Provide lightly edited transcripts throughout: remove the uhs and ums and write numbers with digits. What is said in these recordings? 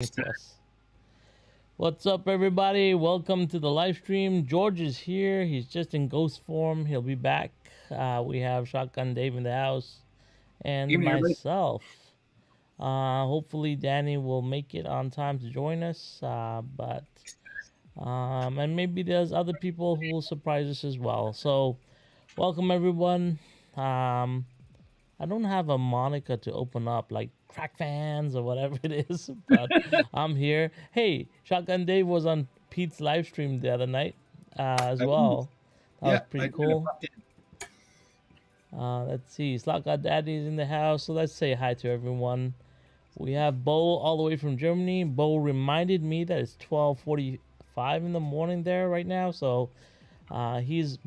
To us. What's up, everybody? Welcome to the live stream. George is here. He's just in ghost form. He'll be back. We have Shotgun Dave in the house and Evening, everybody. myself. Hopefully, Danny will make it on time to join us. And maybe there's other people who will surprise us as well. So, welcome everyone. Um, I don't have a moniker to open up like crack fans or whatever it is, but I'm here. Hey, Shotgun Dave was on Pete's live stream the other night as I was. well. That was Yeah, pretty I did. I cool. popped in. Let's see. Slot God Daddy is in the house, so let's say hi to everyone. We have Bo all the way from Germany. Bo reminded me that it's 12:45 in the morning there right now, so he's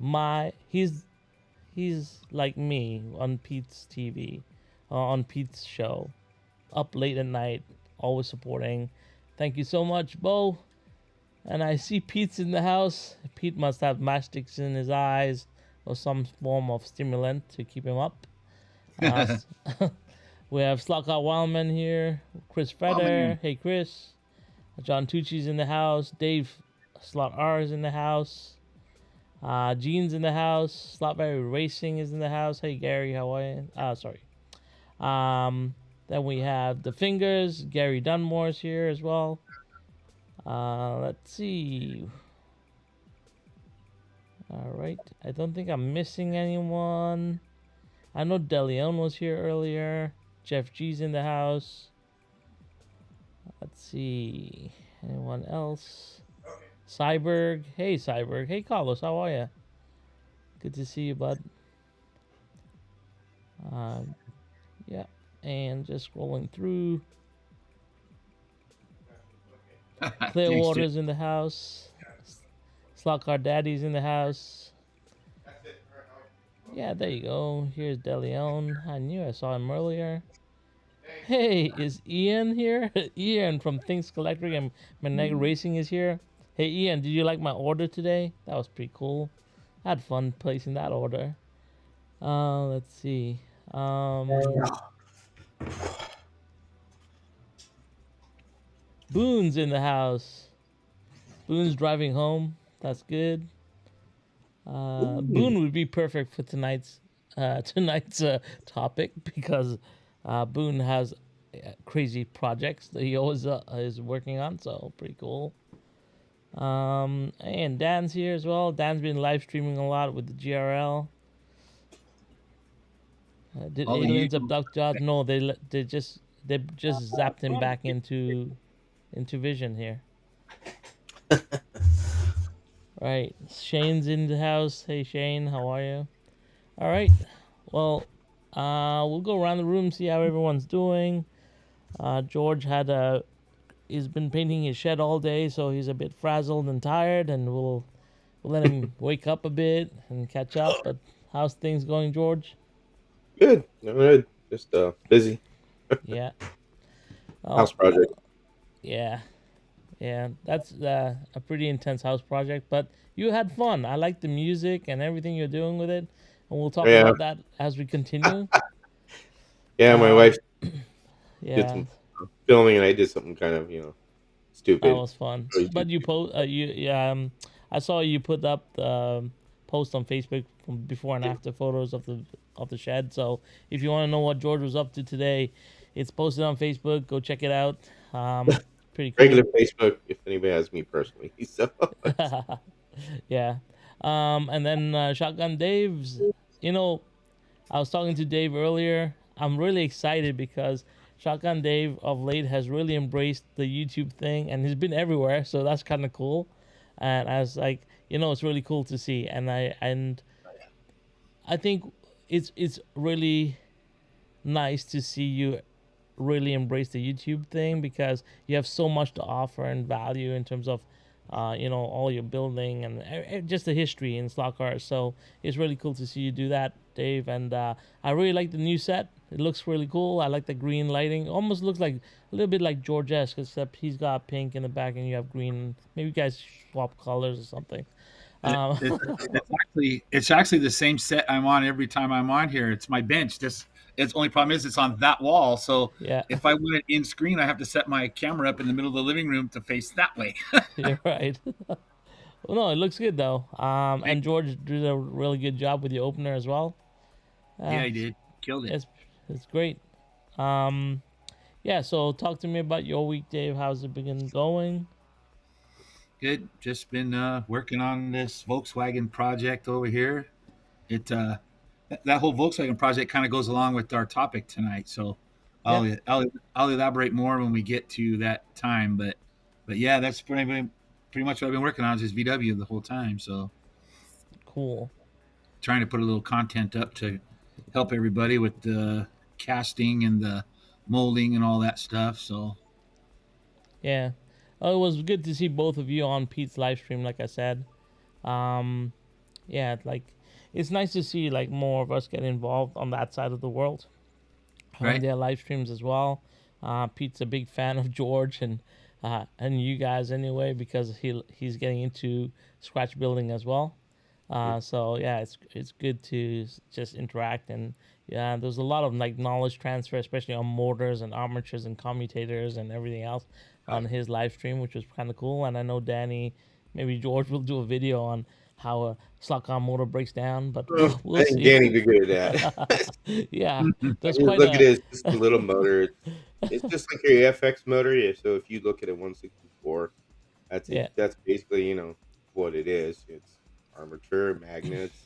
like me on Pete's TV, on Pete's show, up late at night, always supporting. Thank you so much, Bo. And I see Pete's in the house. Pete must have matchsticks in his eyes or some form of stimulant to keep him up. Uh, we have Slockout Wildman here. Chris Oh Feder. man, Hey, Chris. John Tucci's in the house. Dave Slot R is in the house. Gene's in the house. Slotberry Racing is in the house. Hey, Gary, how are you? Sorry. Then we have the Fingers. Gary Dunmore's here as well. Let's see. All right. I don't think I'm missing anyone. I know DeLeon was here earlier. Jeff G's in the house. Let's see. Anyone else? Cyberg. Hey, Cyberg. Hey, Carlos. How are you? Good to see you, bud. Yeah. And just scrolling through. Clearwater's in the house. Slotcar Daddy's in the house. Yeah, there you go. Here's DeLeon. I knew I saw him earlier. Hey, is Ian here? Ian from Things Collecting and Meneg Racing is here. Hey, Ian, did you like my order today? That was pretty cool. I had fun placing that order. Let's see. Boone's in the house. Boone's driving home. That's good. Boone would be perfect for tonight's topic because Boone has crazy projects that he always is working on. So pretty cool. And Dan's here as well. Dan's been live streaming a lot with the GRL. Did all the aliens usual. abduct Josh? No, they just zapped him back into vision here. Right. Shane's in the house. Hey Shane, how are you? All right. Well, we'll go around the room, see how everyone's doing. George he's been painting his shed all day, so he's a bit frazzled and tired, and we'll let him wake up a bit and catch up. But how's things going, George? Good. No, good. Just busy. Yeah. House Oh, project. yeah. Yeah, that's a pretty intense house project, but you had fun. I like the music and everything you're doing with it, and we'll talk Yeah. about that as we continue. Yeah, my wife did Yeah, some filming and I did something kind of, that stupid. was fun. Crazy. But I saw you put up the post on Facebook from before and after photos of the shed. So if you want to know what George was up to today, it's posted on Facebook. Go check it out. Pretty cool. Regular Facebook, if anybody has me personally. So Yeah. And then Shotgun Dave's, you know, I was talking to Dave earlier. I'm really excited because Shotgun Dave of late has really embraced the YouTube thing and he's been everywhere, so that's kind of cool. And I was like, it's really cool to see. And I think it's really nice to see you really embrace the YouTube thing because you have so much to offer and value in terms of all your building and just the history in slot cars. So it's really cool to see you do that, Dave. And I really like the new set. It looks really cool. I like the green lighting. Almost looks like a little bit like George esque, except he's got pink in the back and you have green. Maybe you guys swap colors or something. It's actually the same set I'm on every time I'm on here. It's my bench. It's only problem is it's on that wall. So Yeah, if I want it in screen, I have to set my camera up in the middle of the living room to face that way. you're right. Well, no, it looks good though. And George did a really good job with the opener as well. Yeah, Uh, I did. Killed it. it's it's great. Um, yeah. So talk to me about your week, Dave. How's it been going? Good. Just been working on this Volkswagen project over here. It that whole Volkswagen project kind of goes along with our topic tonight. So Yeah, I'll elaborate more when we get to that time. But yeah, that's pretty much what I've been working on is just VW the whole time. So cool. trying to put a little content up to help everybody with the casting and the molding and all that stuff. So Yeah. Oh, it was good to see both of you on Pete's live stream. Like I said, um, yeah, like it's nice to see like more of us get involved on that side of the world on right, their live streams as well. Pete's a big fan of George and you guys anyway because he's getting into scratch building as well. So yeah, it's good to just interact and yeah, there's a lot of like knowledge transfer, especially on motors and armatures and commutators and everything else on his live stream, which was kind of cool. And I know Danny, maybe George will do a video on how a slot car motor breaks down, but we'll I think see. Danny be good at that. Yeah, I there's just quite look at a it as just a little motor. It's just like your FX motor. Yeah, so if you look at a 164, yeah, that's basically what it is. It's armature, magnets,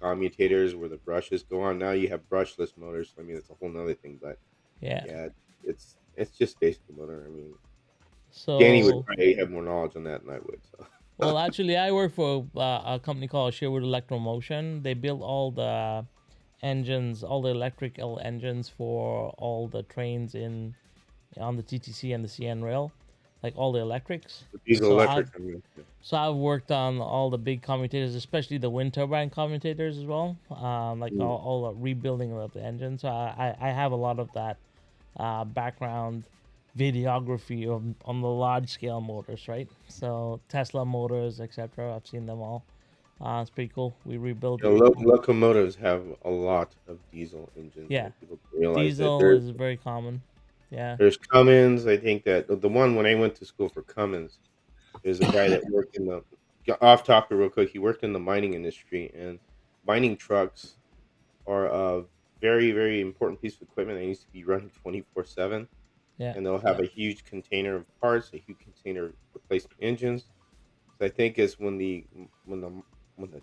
commutators where the brushes go on. Now you have brushless motors. I mean, it's a whole nother thing. But yeah. yeah, it's just basically motor. I mean, Danny would So probably have more knowledge on that than I would. So well, actually, I work for a company called Sherwood Electromotion. They build all the engines, all the electrical engines for all the trains in on the TTC and the CN rail, like all the electrics. the diesel So I've electric. I mean, yeah. so I've worked on all the big commutators, especially the wind turbine commutators as well. Like Mm. all the rebuilding of the engine. So I have a lot of that background videography on the large scale motors, right? So Tesla motors, etc. I've seen them all. It's pretty cool. We rebuild it. Locomotives have a lot of diesel engines. Yeah, People don't realize that diesel is very common. Yeah, there's Cummins. I think that the one when I went to school for Cummins, there's a guy that worked in the off topic real quick. He worked in the mining industry, and mining trucks are a very very important piece of equipment. They needs to be running 24/7, yeah, and they'll have a huge container of parts, a huge container of replacement engines. So I think it's when the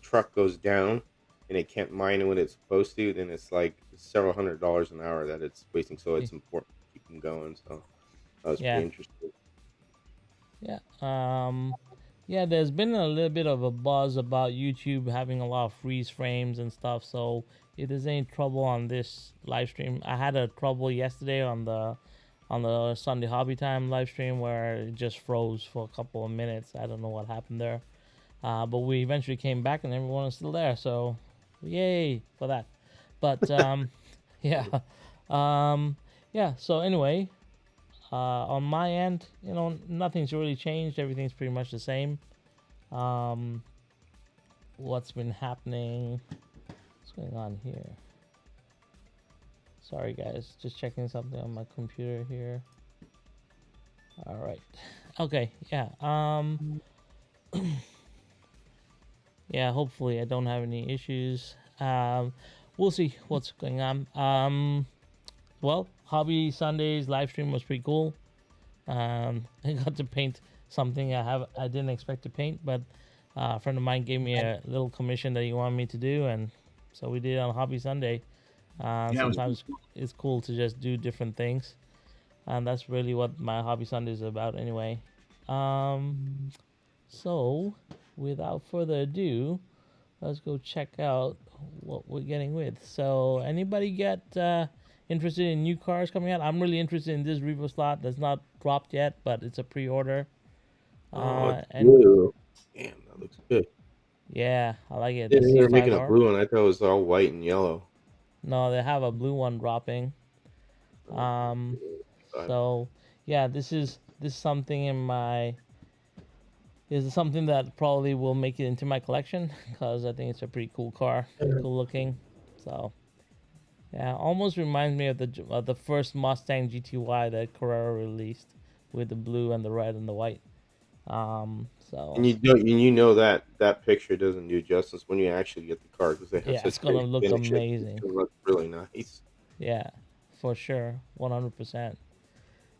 truck goes down and it can't mine what it's supposed to, then it's like several $100s an hour that it's wasting. So it's important to keep them going. So that was yeah, pretty interesting. yeah. Yeah. There's been a little bit of a buzz about YouTube having a lot of freeze frames and stuff. So if there's any trouble on this live stream, I had a trouble yesterday on the Sunday Hobby Time live stream where it just froze for a couple of minutes. I don't know what happened there. But we eventually came back and everyone is still there. So, yay for that. But yeah, um, yeah. So anyway, on my end, nothing's really changed. Everything's pretty much the same. Um, what's been happening? What's going on here? Sorry, guys. Just checking something on my computer here. All right. Okay. Yeah. Yeah, hopefully I don't have any issues. We'll see what's going on. Well, Hobby Sundays live stream was pretty cool. I got to paint something I didn't expect to paint, but a friend of mine gave me a little commission that he wanted me to do, and so we did it on Hobby Sunday. yeah, it was Sometimes it's cool to just do different things, and that's really what my Hobby Sunday is about, anyway. Um, so, without further ado, let's go check out what we're getting with. So, anybody get interested in new cars coming out? I'm really interested in this Revo slot that's not dropped yet, but it's a pre-order. Oh, it's And blue. Damn, that looks good. yeah, I like it. The Didn't know they were making a C5R. blue one. I thought it was all white and yellow. No, they have a blue one dropping. Oh, Um, God. so yeah, this is something in my is something that probably will make it into my collection because I think it's a pretty cool car, cool looking. So Yeah, almost reminds me of the first Mustang GTY that Carrera released with the blue and the red and the white. And So you know that that picture doesn't do justice when you actually get the car because they have yeah, it's such gonna great look finishes. It's amazing. gonna look really nice. Yeah, for sure, 100%.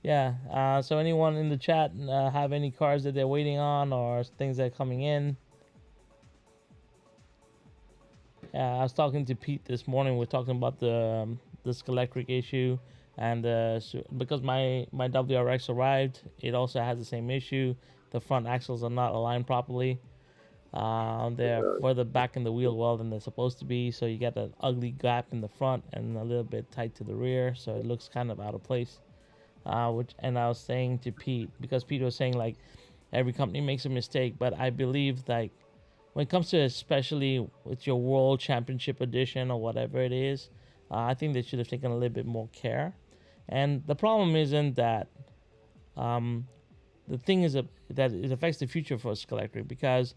Yeah. So anyone in the chat have any cars that they're waiting on or things that are coming in? I was talking to Pete this morning. We're talking about the electric issue, and because my WRX arrived, it also has the same issue. The front axles are not aligned properly. They're Uh, further back in the wheel well than they're supposed to be, so you get an ugly gap in the front and a little bit tight to the rear, so it looks kind of out of place. Which and I was saying to Pete because Pete was saying like every company makes a mistake, but I believe like when it comes to especially with your World Championship edition or whatever it is, I think they should have taken a little bit more care. And the problem isn't that um, the thing is that it affects the future for Electric because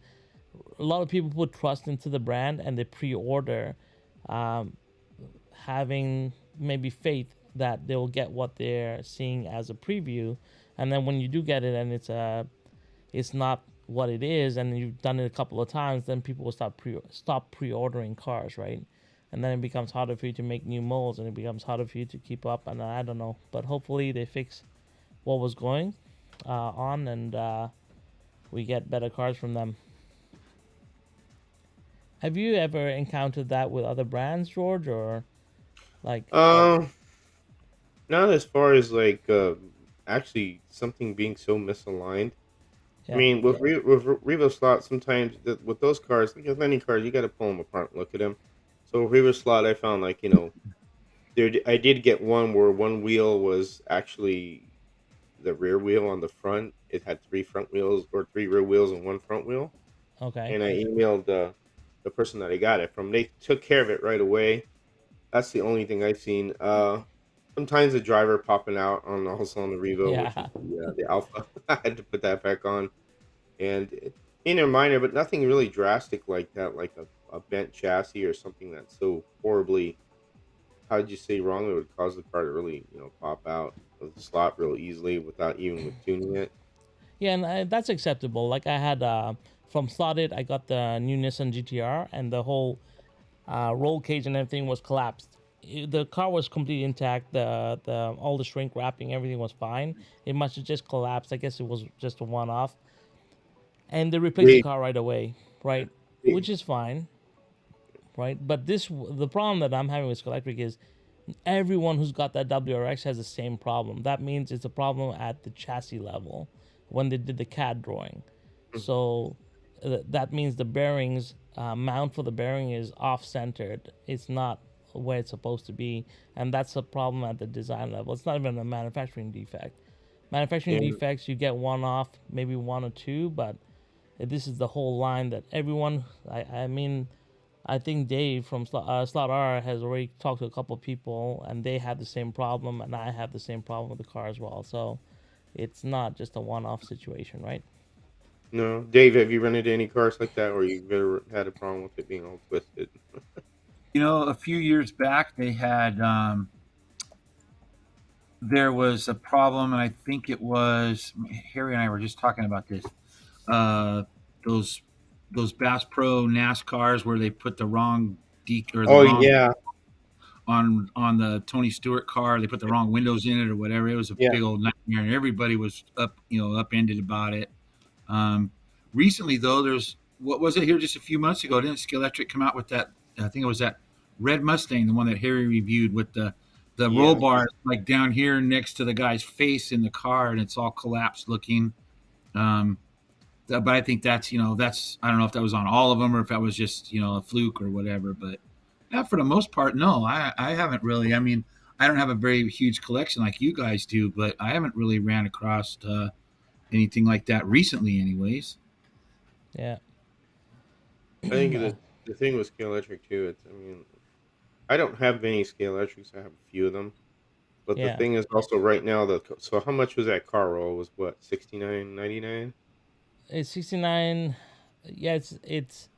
a lot of people put trust into the brand and they pre-order, um, having maybe faith that they will get what they're seeing as a preview, and then when you do get it and it's not what it is, and you've done it a couple of times, then people will stop pre-ordering cars, right? And then it becomes harder for you to make new molds, and it becomes harder for you to keep up. And I don't know, but hopefully they fix what was going on, and we get better cars from them. Have you ever encountered that with other brands, George, or like, um, Not as far as like actually something being so misaligned. I yeah, mean, with Revo slot, sometimes with those cars, like with any cars, you got to pull them apart and look at them. So with Revo slot, I found like I did get one where one wheel was actually the rear wheel on the front. It had three front wheels or three rear wheels and one front wheel. okay, And I emailed the person that I got it from. They took care of it right away. That's the only thing I've seen. Sometimes the driver popping out on also on the Revo, which is yeah, the Alpha. I had to put that back on, and being a minor, but nothing really drastic like that, like a bent chassis or something that's so horribly, how'd you say, wrong that would cause the car to really pop out of the slot real easily without even with tuning it. yeah, and that's acceptable. Like I had from Slotted, I got the new Nissan GTR, and the whole roll cage and everything was collapsed. The car was completely intact. The all the shrink wrapping, everything was fine. It must have just collapsed. I guess it was just a one off, and they replaced the They, car right away, right? they, Which is fine, right? But the problem that I'm having with Electric is everyone who's got that WRX has the same problem. That means it's a problem at the chassis level when they did the CAD drawing. So that means the bearings, mount for the bearing is off centered. It's not where it's supposed to be. And that's a problem at the design level. It's not even a manufacturing defect. Manufacturing yeah, defects, you get one off, maybe one or two, but this is the whole line that everyone, I mean, I think Dave from Slot R has already talked to a couple of people, and they had the same problem, and I have the same problem with the car as well. So it's not just a one-off situation, right? no, Dave, have you run into any cars like that, or you've ever had a problem with it being all twisted? A few years back they had there was a problem, and I think it was Harry and I were just talking about this. Uh, those those Bass Pro NASCARs where they put the wrong or the Oh wrong yeah, on the Tony Stewart car. They put the wrong windows in it or whatever. It was a yeah. big old nightmare, and everybody was upended about it. Um, Recently, though, there's what was it here just a few months ago? Didn't Skeletric come out with that? I think it was that red Mustang, the one that Harry reviewed with the roll Yes. bar like down here next to the guy's face in the car, and it's all collapsed looking. Um, but I think that's I don't know if that was on all of them or if that was just a fluke or whatever. But yeah, for the most part, no, I haven't really. I mean, I don't have a very huge collection like you guys do, but I haven't really ran across anything like that recently, anyways. Yeah. I think the thing with Scale Electric too, it's I mean, I don't have many Scale Electrics. I have a few of them. But the Yeah. thing is also right now so how much was that car roll? It was what, 69.99? It's 69. Yeah, it's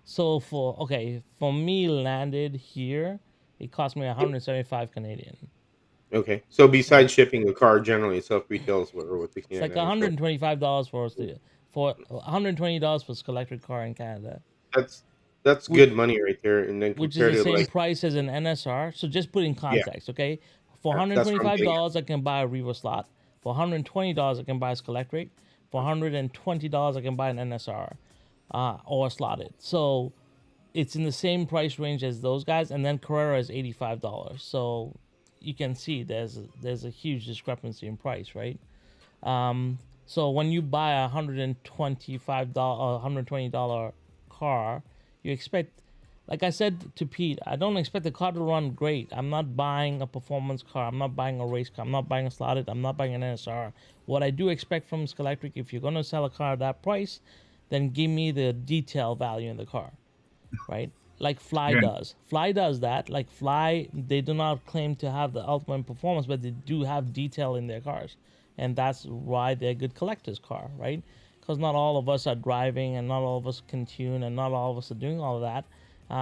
so for okay, for me landed here it cost me 175 Canadian. Okay. So So besides shipping the car, generally itself retails what it's like $69 for. $125 for $120 for electric car in Canada, That's that's which good money right there. And then which is compared the to same like, price as an NSR. So just put in yeah, context, okay? For that's what I'm getting $125, I can buy a Revo slot. For $120, I can buy a Scalectric. For at. $120, I can buy an NSR or slotted. So it's in the same price range as those guys, and then Carrera is $85. So you can see there's a huge discrepancy in price, right? So when you buy a $125, $120 car, you expect, like I said to Pete, I don't expect the car to run great. I'm not buying a performance car. I'm not buying a race car. I'm not buying a slotted. I'm not buying an NSR. What I do expect from Scalectric, if you're gonna sell a car at that price, then give me the detail value in the car, right? Like Fly Yeah. does. Fly does that. Like Fly, they do not claim to have the ultimate performance, but they do have detail in their cars, and that's why they're a good collector's car, right? Because not all of us are driving, and not all of us can tune, and not all of us are doing all of that.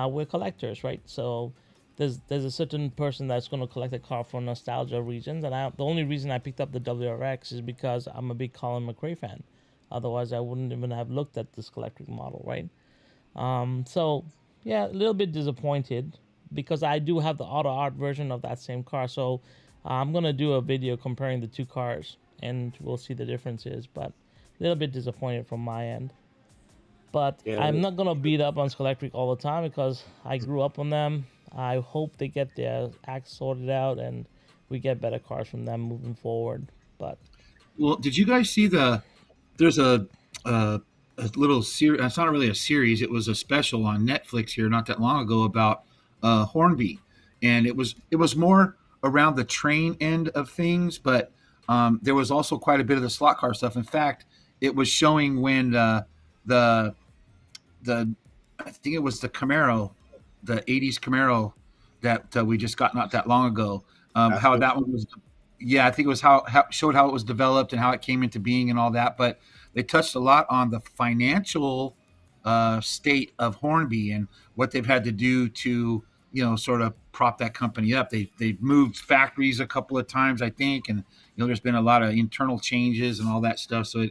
We're collectors, right? So there's a certain person that's going to collect a car for nostalgia reasons, and the only reason I picked up the WRX is because I'm a big Colin McRae fan. Otherwise, I wouldn't even have looked at this electric model, right? So yeah, a little bit disappointed because I do have the auto art version of that same car. So I'm gonna do a video comparing the two cars, and we'll see the differences. But a little bit disappointed from my end. But Yeah. I'm not gonna beat up on Electric all the time because I grew up on them. I hope they get their act sorted out and we get better cars from them moving forward. But Well, did you guys see there's a, a little series. It's not really a series. It was a special on Netflix here not that long ago about Hornby, and it was more around the train end of things, but there was also quite a bit of the slot car stuff. In fact, it was showing when the the I think it was the Camaro, the '80s Camaro that we just got not that long ago. How Aston. that one was, yeah, I think it was how showed how it was developed and how it came into being and all that. But they touched a lot on the financial state of Hornby and what they've had to do to sort of prop that company up. They've moved factories a couple of times, I think, and there's been a lot of internal changes and all that stuff. So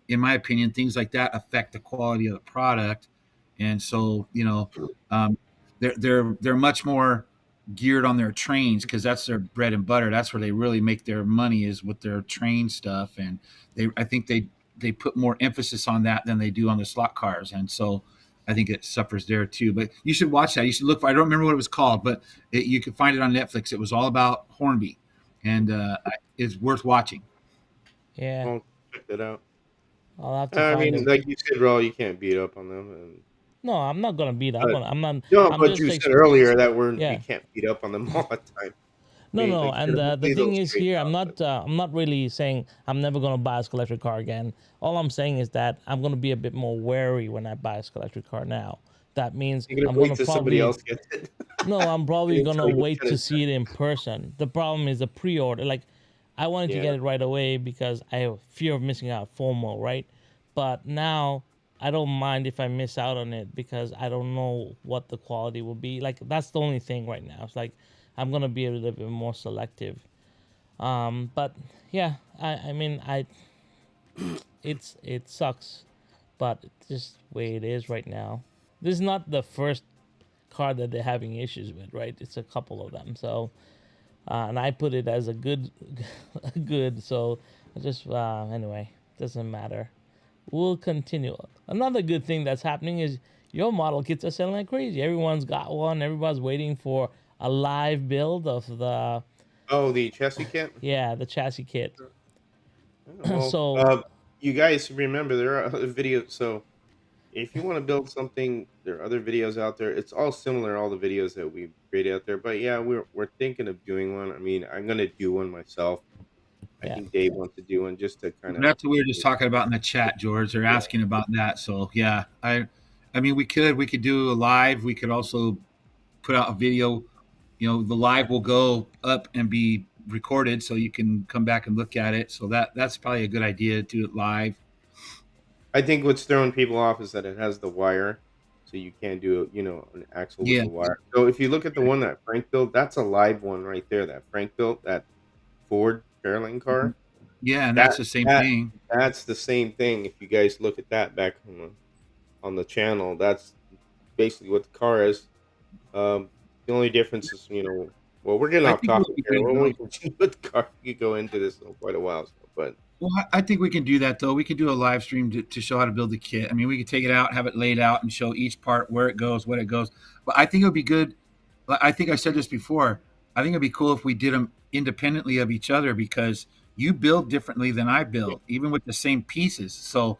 in my opinion, things like that affect the quality of the product, and so they're much more geared on their trains because that's their bread and butter. That's where they really make their money is with their train stuff, and I think they put more emphasis on that than they do on the slot cars, and so I think it suffers there too. But you should watch that. You should look for. I don't remember what it was called, but you can find it on Netflix. It was all about Hornby, and it's worth watching. yeah, I'll check that out. I'll have to I find mean, them. like you said, Raw, you can't beat up on them. And, No, I'm not gonna beat up but on. I'm not. no, I'm but just you like, said earlier that we yeah. can't beat up on them all the time. I No, mean, no, like and the hopefully they'll thing is straighten here, out. But I'm not really saying I'm never gonna buy a electric car again. All I'm saying is that I'm gonna be a bit more wary when I buy a electric car now. That means you're I'm gonna wait gonna till somebody probably else gets it, no, I'm and probably until gonna you wait kind to of see it in person. The problem is the pre-order. Like, I wanted to yeah. get it right away because I have fear of missing out, FOMO, right? But now I don't mind if I miss out on it because I don't know what the quality will be. Like, that's the only thing right now. It's like I'm gonna be a little bit more selective. But yeah, I mean, it sucks, but it's just the way it is right now. This is not the first car that they're having issues with, right? It's a couple of them. So, and I put it as a good, good. So, just anyway, doesn't matter. We'll continue. Another good thing that's happening is your model kits are selling like crazy. Everyone's got one. Everybody's waiting for a live build of the Oh, the chassis kit. the chassis kit. Well, So you guys remember there are other videos. So if you want to build something, there are other videos out there. It's all similar, all the videos that we created out there. But yeah, we're thinking of doing one. I mean, I'm gonna do one myself. I yeah, think Dave wants to do one just to kind of That's what we were just talking about in the chat, George. They're yeah. asking about that. So yeah, I mean, we could do a live. We could also put out a video. The live will go up and be recorded, so you can come back and look at it. So that's probably a good idea to do it live. I think what's throwing people off is that it has the wire, so so you can't do an axle with Yeah. the wire. So if you look at the one that Frank built, that's a live one right there that Frank built, that Ford Fairlane Mhm. car. Yeah, and That that's the same that thing. that's the same thing. If you guys look at that back on the channel, that's basically what the car is. The only difference is, well, we're getting I off think it would topic be here. good When though. we continue with the car, we could go into this in quite a while. So, but Well, I think we can do that though. We could do a live stream to show how to build the kit. I mean, we could take it out, have it laid out, and show each part where it goes, what it goes. But I think it would be good. I think I said this before. I think it'd be cool if we did them independently of each other because you build differently than I build, even with the same pieces. So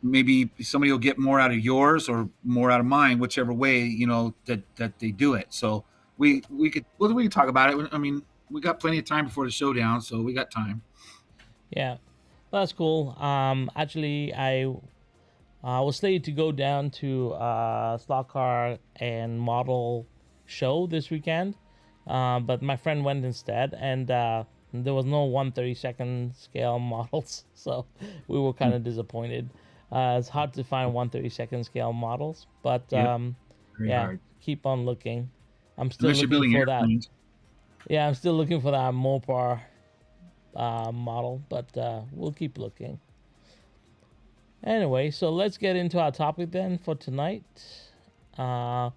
maybe somebody will get more out of yours or more out of mine, whichever way that they do it. So we could talk about it. I mean, we got plenty of time before the showdown, so we got time. Yeah, that's cool. Actually, I was slated to go down to slot car and model show this weekend, but my friend went instead, and there was no 1/32 scale models, so we were kind of disappointed. It's hard to find 1/32 scale models, but Yep, very yeah, hard. keep on looking. I'm still Unless you're looking building for that. airplanes. Yeah, I'm still looking for that Mopar model, but we'll keep looking. Anyway, so let's get into our topic then for tonight. Uh,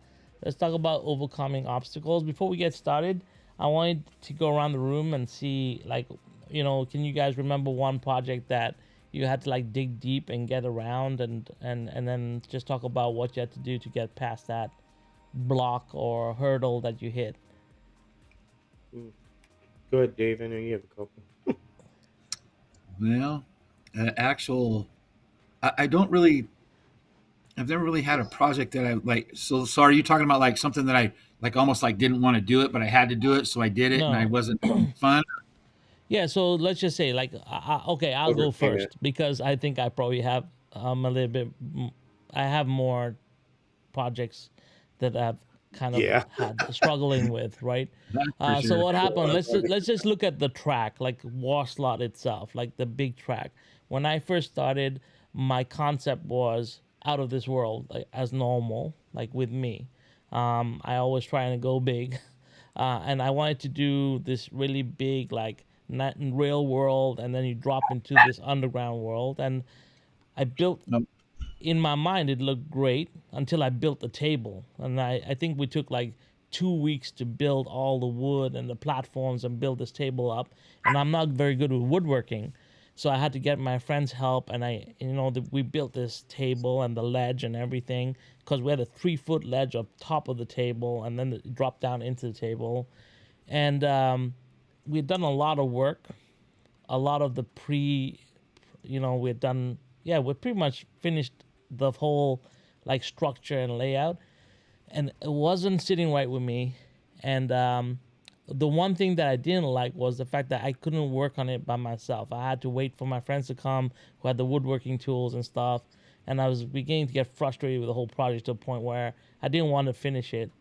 let's talk about overcoming obstacles. Before we get started, I wanted to go around the room and see, like, can you guys remember one project that you had to like dig deep and get around, and then just talk about what you had to do to get past that block or hurdle that you hit. mm, go ahead, Dave. I know you have a couple. Well, actual, I don't really. I've never really had a project that I like. So are you talking about like something that I like almost like didn't want to do it, but I had to do it, so I did it, and I No. wasn't fun. Yeah, so let's just say, like, okay, I'll go Overcame it. first because I think I probably have a little bit. I have more projects that I've kind of Yeah. had struggling with, right? That's for So sure. what happened? Well, Let's just look at the track, like war slot itself, like the big track. When I first started, my concept was out of this world, like as normal, like with me. I always trying to go big, and I wanted to do this really big, like not in real world, and then you drop into this underground world, and I built No, in my mind it looked great until I built the table, and I think we took like 2 weeks to build all the wood and the platforms and build this table up, and I'm not very good with woodworking, so I had to get my friend's help, and we built this table and the ledge and everything because we had a 3 foot ledge up top of the table, and then it dropped down into the table, and we had done a lot of work, a lot of the we had done, yeah, we pretty much finished the whole like structure and layout, and it wasn't sitting right with me, and the one thing that I didn't like was the fact that I couldn't work on it by myself. I had to wait for my friends to come who had the woodworking tools and stuff, and I was beginning to get frustrated with the whole project to a point where I didn't want to finish it.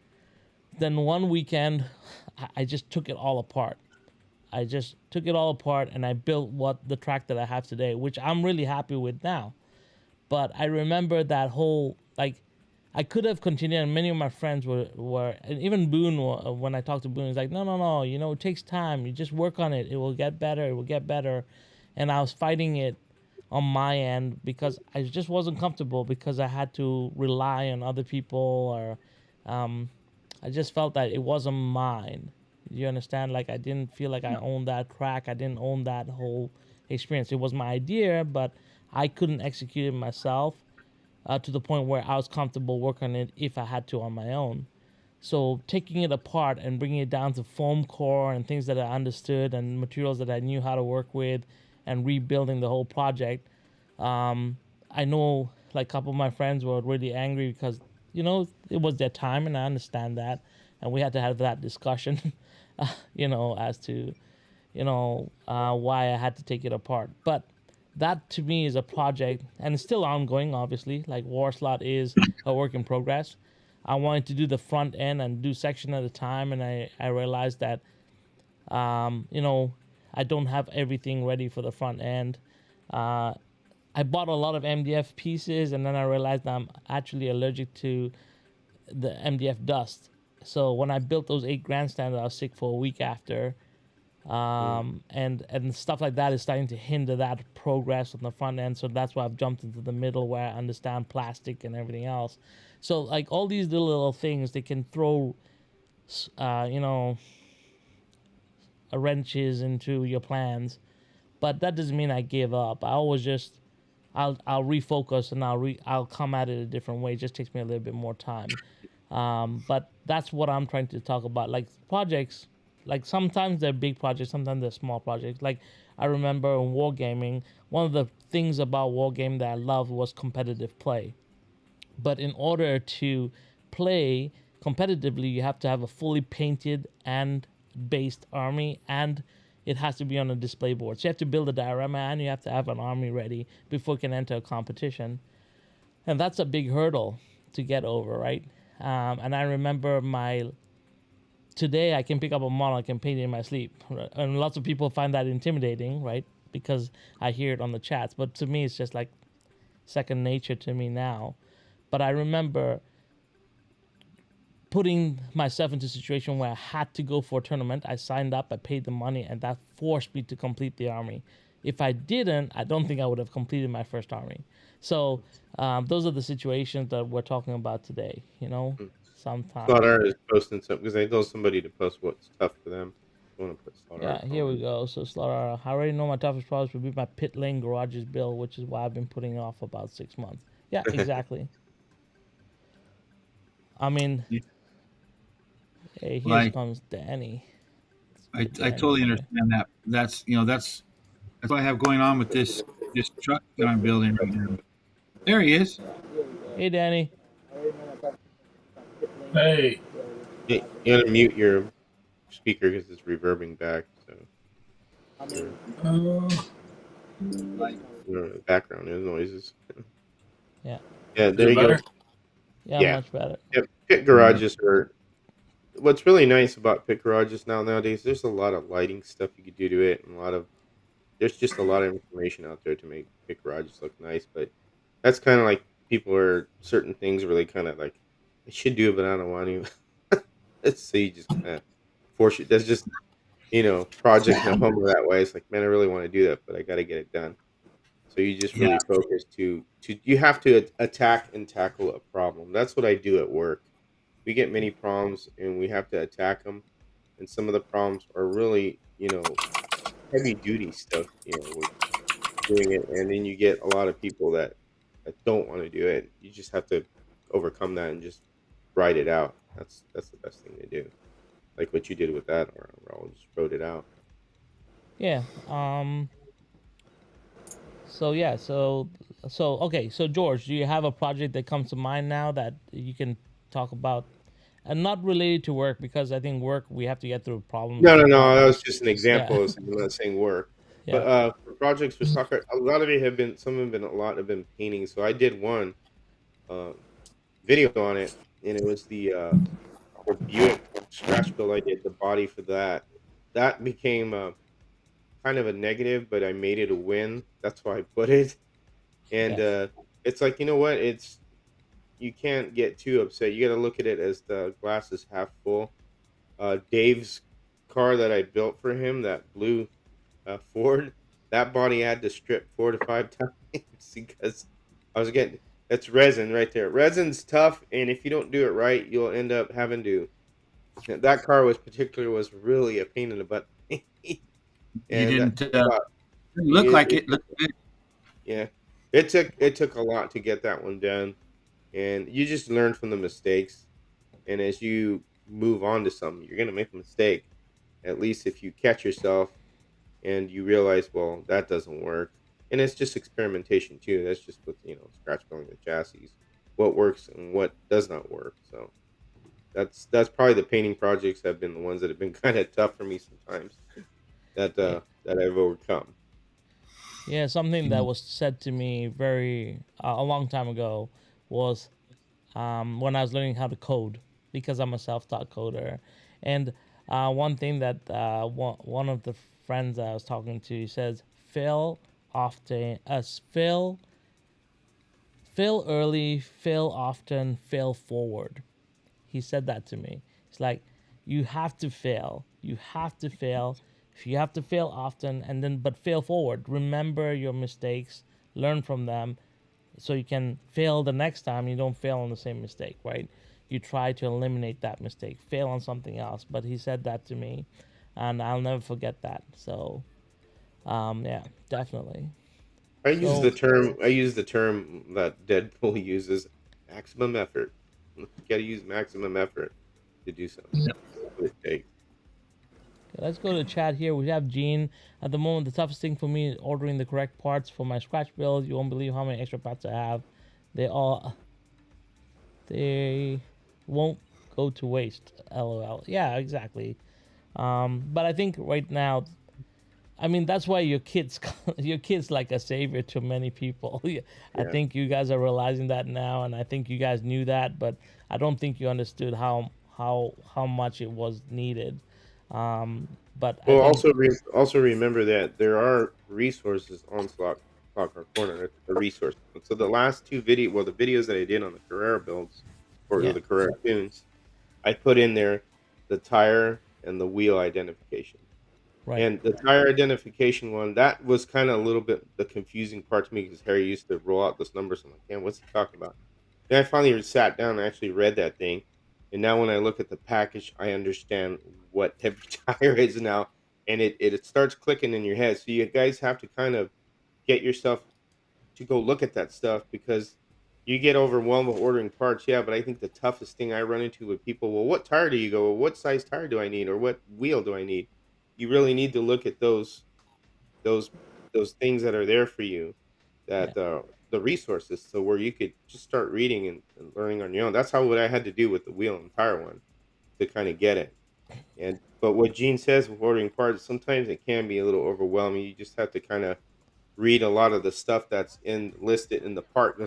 Then one weekend I just took it all apart. I just took it all apart and I built what the track that I have today, which I'm really happy with now. But I remember that whole, like, I could have continued, and many of my friends were and even Boone, when I talked to Boone, he's like, no, no, no, it takes time. You just work on it. It will get better. It will get better. And I was fighting it on my end because I just wasn't comfortable because I had to rely on other people, or I just felt that it wasn't mine. You understand? Like, I didn't feel like I owned that track. I didn't own that whole experience. It was my idea, but I couldn't execute it myself to the point where I was comfortable working on it if I had to on my own. So taking it apart and bringing it down to foam core and things that I understood and materials that I knew how to work with, and rebuilding the whole project. I know like a couple of my friends were really angry because it was their time, and I understand that, and we had to have that discussion, as to why I had to take it apart. But that to me is a project, and it's still ongoing. Obviously, like War Slot is a work in progress. I wanted to do the front end and do section at a time, and I realized that I don't have everything ready for the front end. I bought a lot of MDF pieces, and then I realized I'm actually allergic to the MDF dust. So when I built those 8 grandstands, I was sick for a week after, Mm. and stuff like that is starting to hinder that progress on the front end. So that's why I've jumped into the middle where I understand plastic and everything else. So like all these little things, they can throw, you know, wrenches into your plans, but that doesn't mean I give up. I always just I'll refocus and I'll come at it a different way. It just takes me a little bit more time. But that's what I'm trying to talk about. Like projects, like sometimes they're big projects, sometimes they're small projects. Like I remember in wargaming, one of the things about wargame that I loved was competitive play. But in order to play competitively, you have to have a fully painted and based army, and it has to be on a display board. So you have to build a diorama and you have to have an army ready before you can enter a competition. And that's a big hurdle to get over, right? And I remember my today I can pick up a model, I can paint it in my sleep, right? And lots of people find that intimidating, right? Because I hear it on the chats, but to me it's just like second nature to me now. But I remember putting myself into a situation where I had to go for a tournament. I signed up, I paid the money, and that forced me to complete the army. If I didn't, I don't think I would have completed my first army. So those are the situations that we're talking about today. You know, Mm. sometimes. Slaughter is posting something because I told somebody to post what's tough for them. I want to put Slaughter Yeah, here we on. go. So Slaughter, I already know my toughest problems would be my pit lane garages build, which is why I've been putting it off about 6 months. Yeah, exactly. I mean, Yeah. hey, here Like comes Danny. Let's I get Danny totally here. understand that. That's what I have going on with this truck that I'm building right now. There he is. Hey, Danny. Hey, You gotta mute your speaker because it's reverbing back. So your uh, your background noises. Yeah, Yeah, is there it you go. better? yeah, Yeah, much better. yep. Pit garages are what's really nice about pit garages nowadays. There's a lot of lighting stuff you could do to it, and a lot of there's just a lot of information out there to make pit garages look nice. But that's kind of like people are certain things where they kind of like I should do it, but I don't want to. Let's see, just kind of force you. That's just project no homer that way. It's like, man, I really want to do that, but I got to get it done. So you just Yeah. really focus to you have to attack and tackle a problem. That's what I do at work. We get many problems and we have to attack them. And some of the problems are really, heavy duty stuff. We're doing it, and then you get a lot of people that don't want to do it. You just have to overcome that and just write it out. That's the best thing to do. Like what you did with that, or Raul just wrote it out. Yeah. So yeah. So okay. So George, do you have a project that comes to mind now that you can talk about, and not related to work because I think work we have to get through problems No, no, and no. That was problems. just an Yeah. example. I'm not saying work, but Yeah. for projects for soccer, a lot of it have been. Some have been a lot have been painting. So I did one uh, video on it, and it was the Buick scratch build. I did the body for that. That became kind of a negative, but I made it a win. That's why I put it. And Yeah. it's like what? It's you can't get too upset. You got to look at it as the glass is half full. Dave's car that I built for him, that blue Ford, that body had to strip 4 to 5 times because I was getting that's resin right there. Resin's tough, and if you don't do it right, you'll end up having to. That car was really a pain in the butt, You and that didn't took about look it, like it it. Looked good. yeah, it took a lot to get that one done, and you just learn from the mistakes, and as you move on to something, you're gonna make a mistake. At least if you catch yourself and you realize, well, that doesn't work. And it's just experimentation too. That's just with scratch building the chassis, what works and what does not work. So that's probably the painting projects have been the ones that have been kind of tough for me sometimes that Yeah. that I've overcome. Yeah. Something that was said to me very a long time ago was when I was learning how to code because I'm a self-taught coder, and one thing that one of the friends that I was talking to he says fail often, fail early, fail often, fail forward. He said that to me. It's like you have to fail. You have to fail. If you have to fail often and then but fail forward. Remember your mistakes, learn from them so you can fail the next time you don't fail on the same mistake, right? You try to eliminate that mistake, fail on something else. But he said that to me and I'll never forget that. So yeah, definitely. So I use the term that Deadpool uses, maximum effort. You got to use maximum effort to do something. That's what it takes. let's go to the chat here. We have Gene. At the moment, the toughest thing for me is ordering the correct parts for my scratch build. You won't believe how many extra parts I have. They all they won't go to waste. LOL. Yeah, exactly. But I think right now, I mean, that's why your kids, your kids like a savior to many people. I Yeah. think you guys are realizing that now, and I think you guys knew that, but I don't think you understood how much it was needed. Um, but I Well, think also remember that there are resources on Slot Car Corner. It's the resource. So the last the videos that I did on the Carrera builds or yeah, the Carrera tunes, I put in there the tire and the wheel identification. right, And the tire identification one, that was kind of a little bit the confusing part to me because Harry used to roll out those numbers. I'm like, man, what's he talking about? Then I finally sat down and actually read that thing. And now when I look at the package, I understand what every tire is now. And it starts clicking in your head. So you guys have to kind of get yourself to go look at that stuff because you get overwhelmed with ordering parts. Yeah, but I think the toughest thing I run into with people, well, what tire do you go? Well, what size tire do I need? Or what wheel do I need? You really need to look at those those things that are there for you, yeah, that the resources, so where you could just start reading and learning on your own. That's how what I had to do with the wheel and tire one to kind of get it. And but what Gene says with ordering parts, sometimes it can be a little overwhelming. You just have to kind of read a lot of the stuff that's in listed in the part.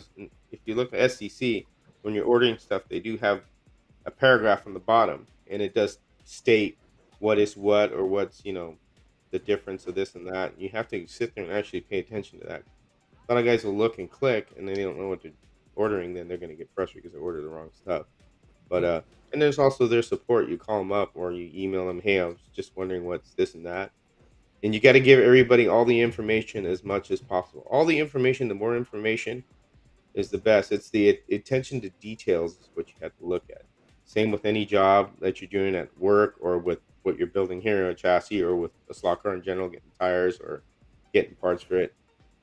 If you look at SCC, when you're ordering stuff, they do have a paragraph on the bottom, and it does state what is what or what's the difference of this and that. You have to sit there and actually pay attention to that. A lot of guys will look and click, and then they don't know what they're ordering. Then they're going to get frustrated because they ordered the wrong stuff. But and there's also their support. You call them up or you email them, hey, I was just wondering what's this and that. And you got to give everybody all the information as much as possible. All the information, the more information is the best. It's the attention to details is what you have to look at. Same with any job that you're doing at work or with what you're building here, a chassis, or with a slot car in general, getting tires or getting parts for it.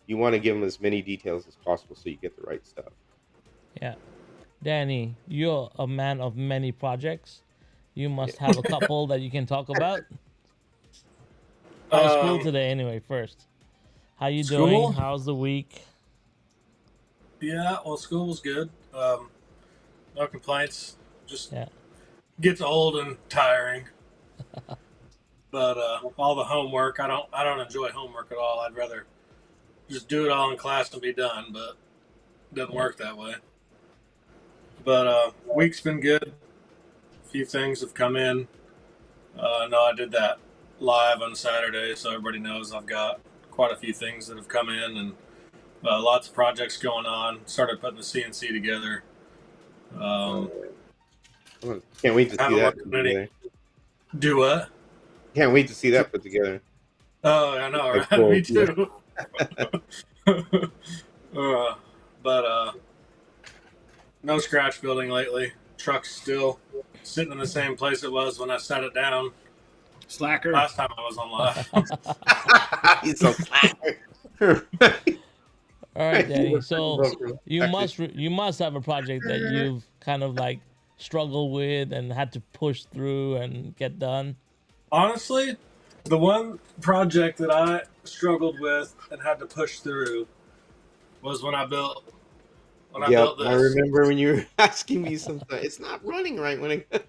You want to give them as many details as possible so you get the right stuff. yeah. Danny, you're a man of many projects. You Yeah. must have a couple that you can talk about. How's school Um, today, anyway? First, how you doing? School? How's the week? Yeah, well, school was good. No complaints. Just Yeah, gets old and tiring. But all the homework, I don't enjoy homework at all. I'd rather just do it all in class and be done. But it doesn't yeah, work that way. But week's been good. A few things have come in. No, I did that live on Saturday, so everybody knows I've got quite a few things that have come in and lots of projects going on. Started putting the CNC together. Um, Can't wait to see haven't that worked put on any. together. Do what? Can't wait to see that put together. Oh, I know, Like, right? cool. Me too. uh, but no scratch building lately. Truck's still sitting in the same place it was when I set it down Slacker. last time I was on live. He's so slacker. all right, Right, Danny. So slacker. you must have a project that you've kind of like struggled with and had to push through and get done. Honestly, the one project that I struggled with and had to push through was when I built Yep, I this. remember when you were asking me something. It's not running right when it.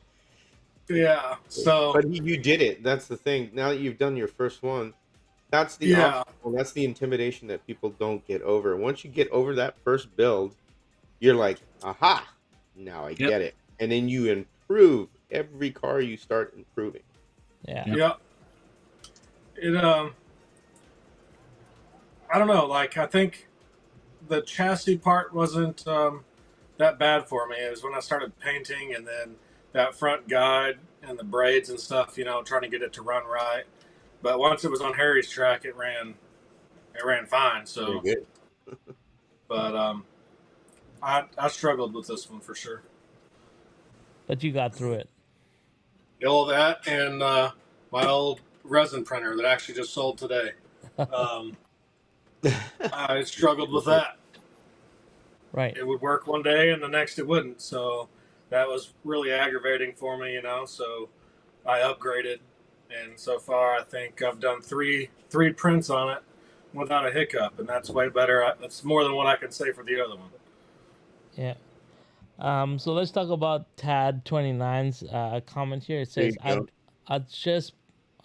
Yeah. So But you did it. That's the thing. Now that you've done your first one, that's the yeah, obstacle. That's the intimidation that people don't get over. Once you get over that first build, you're like, aha, now I Yep. get it. And then you improve every car you start improving. Yeah, Yep. yeah. It I don't know. Like I think the chassis part wasn't that bad for me. It was when I started painting, and then that front guide and the braids and stuff. Trying to get it to run right. But once it was on Harry's track, it ran. It ran fine. Very So, good. but I struggled with this one for sure. But you got through it. All that and my old resin printer that actually just sold today. Um, I struggled with that. Right. It would work one day and the next it wouldn't. So that was really aggravating for me, So I upgraded, and so far I think I've done three prints on it without a hiccup, and that's way better. That's more than what I can say for the other one. Yeah. So let's talk about Tad 29's comment here. It There says, you go.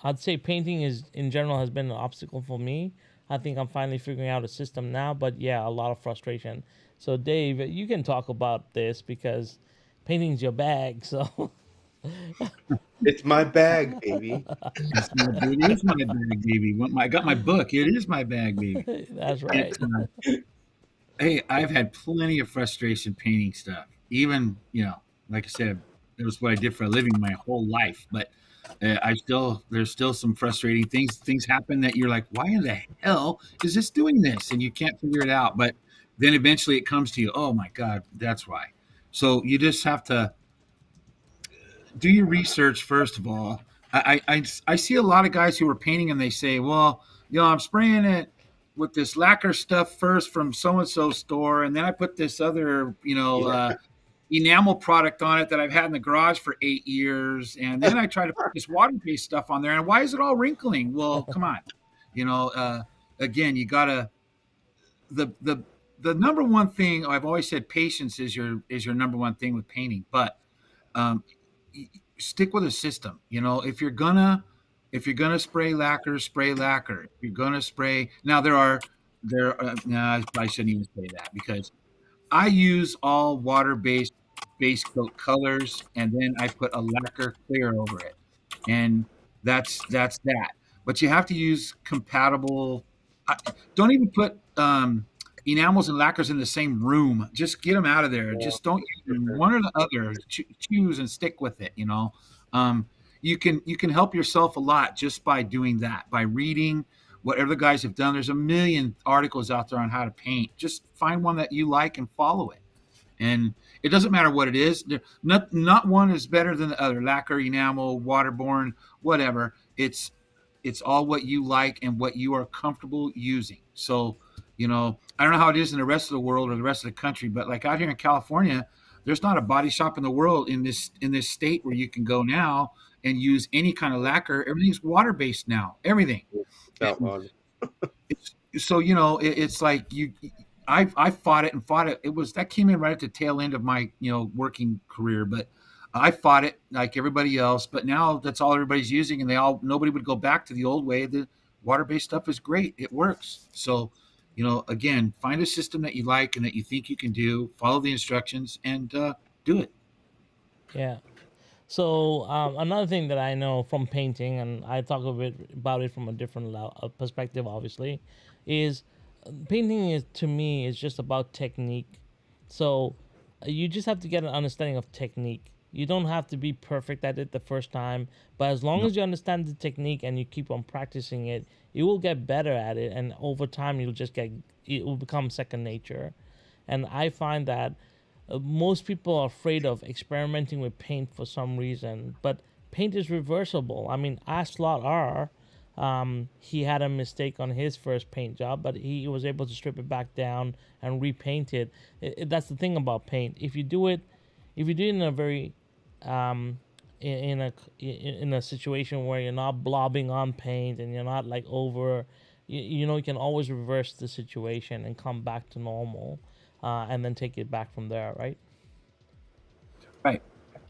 I'd say painting is in general has been an obstacle for me. I think I'm finally figuring out a system now, but yeah, a lot of frustration. So Dave, you can talk about this because painting's your bag. So It's my bag, baby. It is my bag, baby. I got my book. It is my bag, baby. that's right. It's hey, I've had plenty of frustration painting stuff. Even like I said, it was what I did for a living my whole life. But there's still some frustrating things. Things happen that you're like, why in the hell is this doing this? And you can't figure it out. But then eventually it comes to you. Oh my God, that's why. So you just have to do your research first of all. I see a lot of guys who are painting and they say, well, I'm spraying it with this lacquer stuff first from so and so store, and then I put this other Yeah. enamel product on it that I've had in the garage for 8 years, and then I try to put this water based stuff on there, and why is it all wrinkling? Well, come on, again, you gotta the number one thing I've always said, patience is your number one thing with painting, but um, stick with a system. If you're gonna spray lacquer, spray lacquer. If you're gonna spray, now I probably shouldn't even say that because I use all water-based base coat colors, and then I put a lacquer clear over it, and that's that. But you have to use compatible. Don't even put enamels and lacquers in the same room. Just get them out of there. Yeah, Just don't use for them. sure. One or the other. Choose and stick with it. Um, you can help yourself a lot just by doing that. By reading whatever the guys have done. There's a million articles out there on how to paint. Just find one that you like and follow it. And it doesn't matter what it is. Not one is better than the other. Lacquer, enamel, waterborne, whatever. It's all what you like and what you are comfortable using. So, I don't know how it is in the rest of the world or the rest of the country, but like out here in California, there's not a body shop in the world in this state where you can go now and use any kind of lacquer. Everything's water based now. Everything. It's outlawed. So it's like I fought it and fought it. It was that came in right at the tail end of my working career, but I fought it like everybody else. But now that's all everybody's using, and nobody would go back to the old way. The water based stuff is great. It works. So again, find a system that you like and that you think you can do. Follow the instructions and do it. Yeah. So another thing that I know from painting, and I talk a bit about it from a different perspective, obviously, is painting is to me is just about technique. So you just have to get an understanding of technique. You don't have to be perfect at it the first time, but as long No. as you understand the technique and you keep on practicing it, you will get better at it, and over time it will become second nature. And I find that most people are afraid of experimenting with paint for some reason, but paint is reversible. I mean, Aslot R, he had a mistake on his first paint job, but he was able to strip it back down and repaint it. That's the thing about paint. If you do it in a very in a situation where you're not blobbing on paint and you're not like over, you can always reverse the situation and come back to normal, and then take it back from there, right? Right.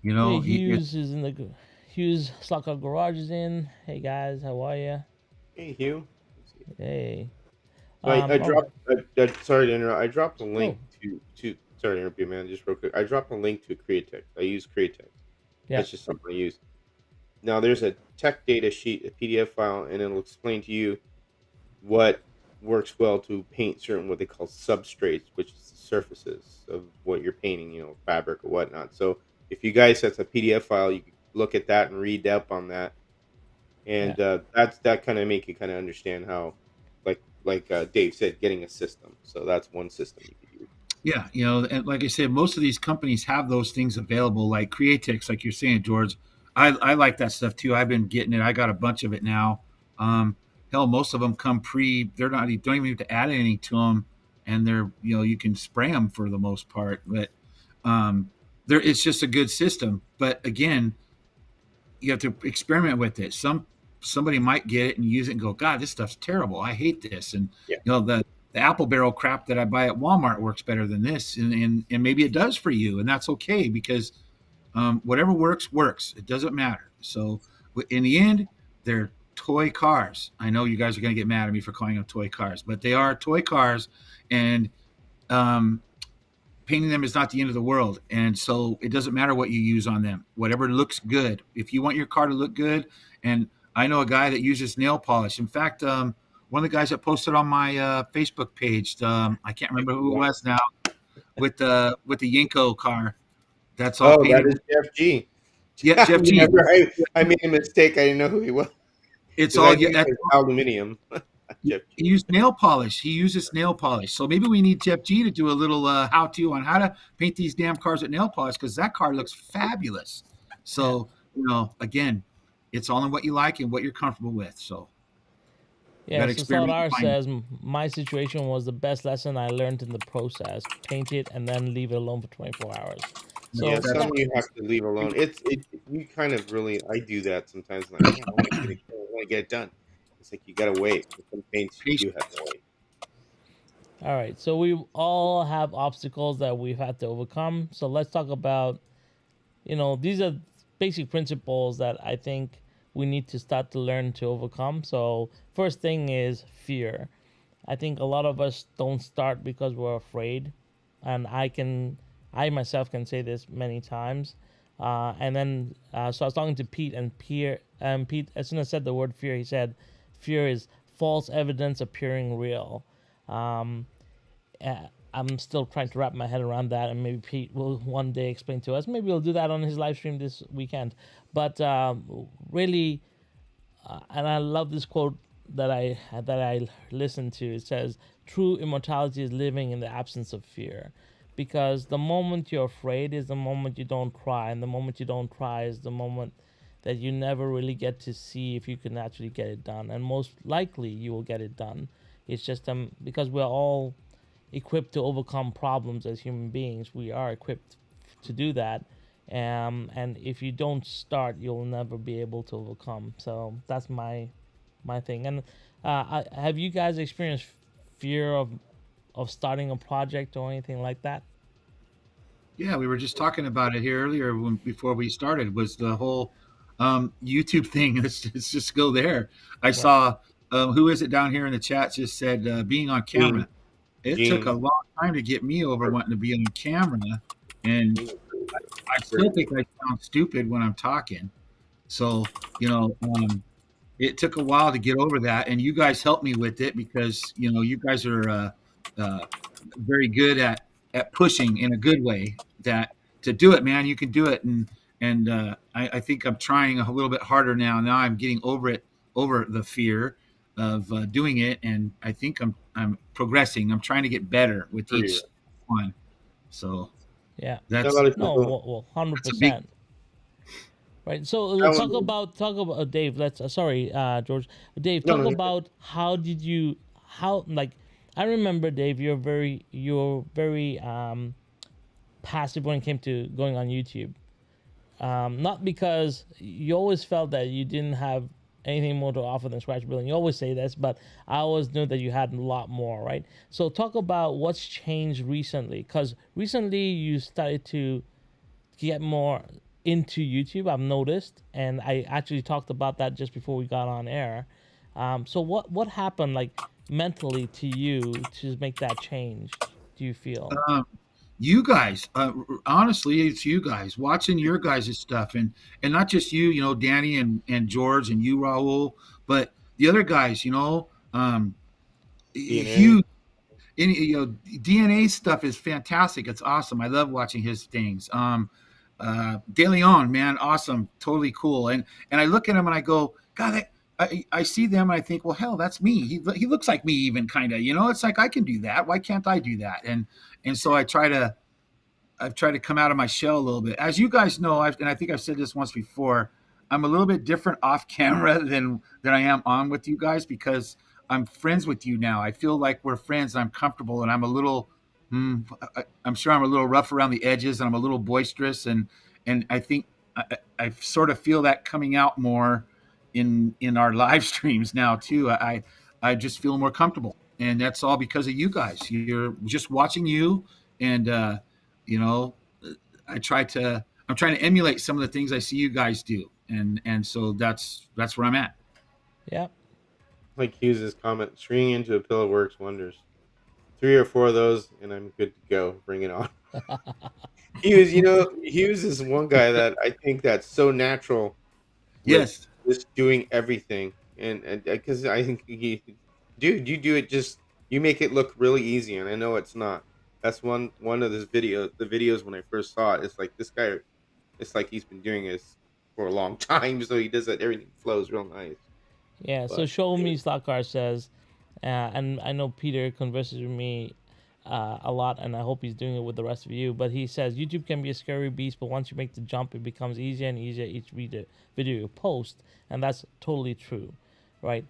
Hey, It's Hughes is in the Hughes Soccer Garage is in. Hey guys, how are you? Hey, Hugh. Hey. So I All right. dropped. Sorry to interrupt. I dropped a Oh, link to. Sorry to interrupt you, man. Just real quick. I dropped a link to Createx. I use Createx. yeah. That's just something I use. Now there's a tech data sheet, a PDF file, and it'll explain to you what works well to paint certain what they call substrates, which is the surfaces of what you're painting, fabric or whatnot. So if you guys that's a PDF file, you can look at that and read up on that, Yeah. and that kind of make you kind of understand how, like Dave said, getting a system. So that's one system you could use. Yeah, and like I said, most of these companies have those things available, like Createx, like you're saying, George. I like that stuff too. I've been getting it. I got a bunch of it now. Um, Hell, most of them come pre. They're not. You don't even have to add anything to them, and they're you can spray them for the most part. But there, it's just a good system. But again, you have to experiment with it. Somebody might get it and use it and go, God, this stuff's terrible. I hate this. And Yeah. The apple barrel crap that I buy at Walmart works better than this. And maybe it does for you. And that's okay because whatever works, works. It doesn't matter. So in the end, they're toy cars. I know you guys are going to get mad at me for calling them toy cars, but they are toy cars. And um, painting them is not the end of the world. And so it doesn't matter what you use on them, whatever looks good. If you want your car to look good, and I know a guy that uses nail polish. In fact, one of the guys that posted on my Facebook page, I can't remember who it was now, with the Yenko car. That's all Oh, that painted. is Jeff G. Yeah, Jeff G. I made a mistake. I didn't know who he was. It's 'Cause all I knew yeah. it was aluminium. Jeff He G. used nail polish. He uses nail polish. So maybe we need Jeff G to do a little how-to on how to paint these damn cars with nail polish because that car looks fabulous. So again, it's all in what you like and what you're comfortable with. So you Yeah, got to so experiment and Saldar find it. says my situation was the best lesson I learned in the process. Paint it and then leave it alone for 24 hours. Yeah, So That's some that, you have to leave alone. You kind of really. I do that sometimes. Like, man, I want to get it. I want to get it done. It's like you gotta wait. With some paints, you do patient. have to wait. all right. So we all have obstacles that we've had to overcome. So let's talk about, these are basic principles that I think we need to start to learn to overcome. So first thing is fear. I think a lot of us don't start because we're afraid, and I myself can say this many times. And then, so I was talking to Pete, and Pete, as soon as I said the word fear, he said, "Fear is false evidence appearing real." Um, I'm still trying to wrap my head around that, and maybe Pete will one day explain to us. Maybe we'll do that on his live stream this weekend. But really, and I love this quote that I listened to. It says, "True immortality is living in the absence of fear," because the moment you're afraid is the moment you don't try, and the moment you don't try is the moment that you never really get to see if you can actually get it done. And most likely, you will get it done. It's just because we're all equipped to overcome problems as human beings. We are equipped to do that. And if you don't start, you'll never be able to overcome. So that's my thing. And have you guys experienced fear of starting a project or anything like that? Yeah, we were just talking about it here earlier before we started. Was the whole YouTube thing? Let's just go there. I saw who is it down here in the chat just said being on camera. Gene, It took a Gene, long time to get me over wanting to be on camera, and Gene. I still think I sound stupid when I'm talking. So, it took a while to get over that, and you guys helped me with it because you guys are uh, very good at pushing in a good way that to do it, man. You can do it, and I think I'm trying a little bit harder now. Now I'm getting over the fear of doing it, and I think I'm progressing. I'm trying to get better with Pretty each right. one. So Yeah. A that's lot of No. people. Well, hundred that's a big percent. Right. So I talk about Dave. Let's sorry, George. Dave, no, talk no, about how like I remember Dave. You're very passive when it came to going on YouTube. Not because you always felt that you didn't have anything more to offer than scratch building. You always say this, but I always knew that you had a lot more, right? So talk about what's changed recently, because recently you started to get more into YouTube. I've noticed, and I actually talked about that just before we got on air. So what happened like mentally to you to make that change? Do you feel? um, you guys. Honestly, it's you guys watching your guys' stuff, and not just you. Danny and George and you, Raul, but the other guys. DNA. huge. DNA stuff is fantastic. It's awesome. I love watching his things. De Leon, man, awesome, totally cool. And I look at him and I go, God, I see them and I think, well, hell, that's me. He looks like me, even kind of. It's like I can do that. Why can't I do that? And so I've tried to come out of my shell a little bit. As you guys know, and I think I've said this once before, I'm a little bit different off camera than I am on with you guys because I'm friends with you now. I feel like we're friends. And I'm comfortable, and I'm a little. I'm sure I'm a little rough around the edges, and I'm a little boisterous, and I think I sort of feel that coming out more in our live streams now too. I just feel more comfortable, and that's all because of you guys. You're just watching you, and you know, I'm trying to emulate some of the things I see you guys do, and so that's where I'm at. Yeah. Like Hughes's comment, stringing into a pillow works wonders. 3 or 4 of those, and I'm good to go. Bring it on. Hughes is one guy that I think that's so natural with Yes, just doing everything, and because I think dude, you do it just you make it look really easy, and I know it's not. That's one of the videos when I first saw it. It's like this guy, it's like he's been doing this for a long time, so he does that. Everything flows real nice. Yeah. So But Show Me Slotcar says, and I know Peter converses with me a lot, and I hope he's doing it with the rest of you. But he says YouTube can be a scary beast, but once you make the jump, it becomes easier and easier each video you post, and that's totally true, right?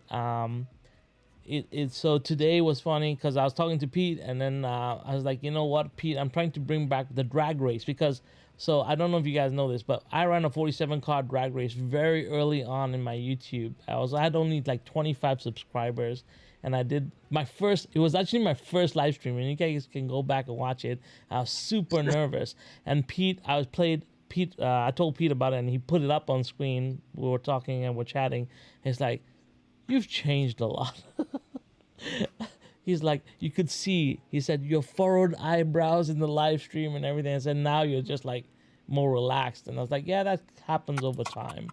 So today was funny because I was talking to Pete, and then I was like, you know what, Pete, I'm trying to bring back the drag race because. So I don't know if you guys know this, but I ran a 47 car drag race very early on in my YouTube. I had only like 25 subscribers, and I did my first. It was actually my first live stream, and you guys can go back and watch it. I was super nervous, and I told Pete about it, and he put it up on screen. We were talking and we're chatting. It's like, you've changed a lot. He's like, you could see, he said, your furrowed eyebrows in the live stream and everything. I said, now you're just like more relaxed. And I was like, yeah, that happens over time.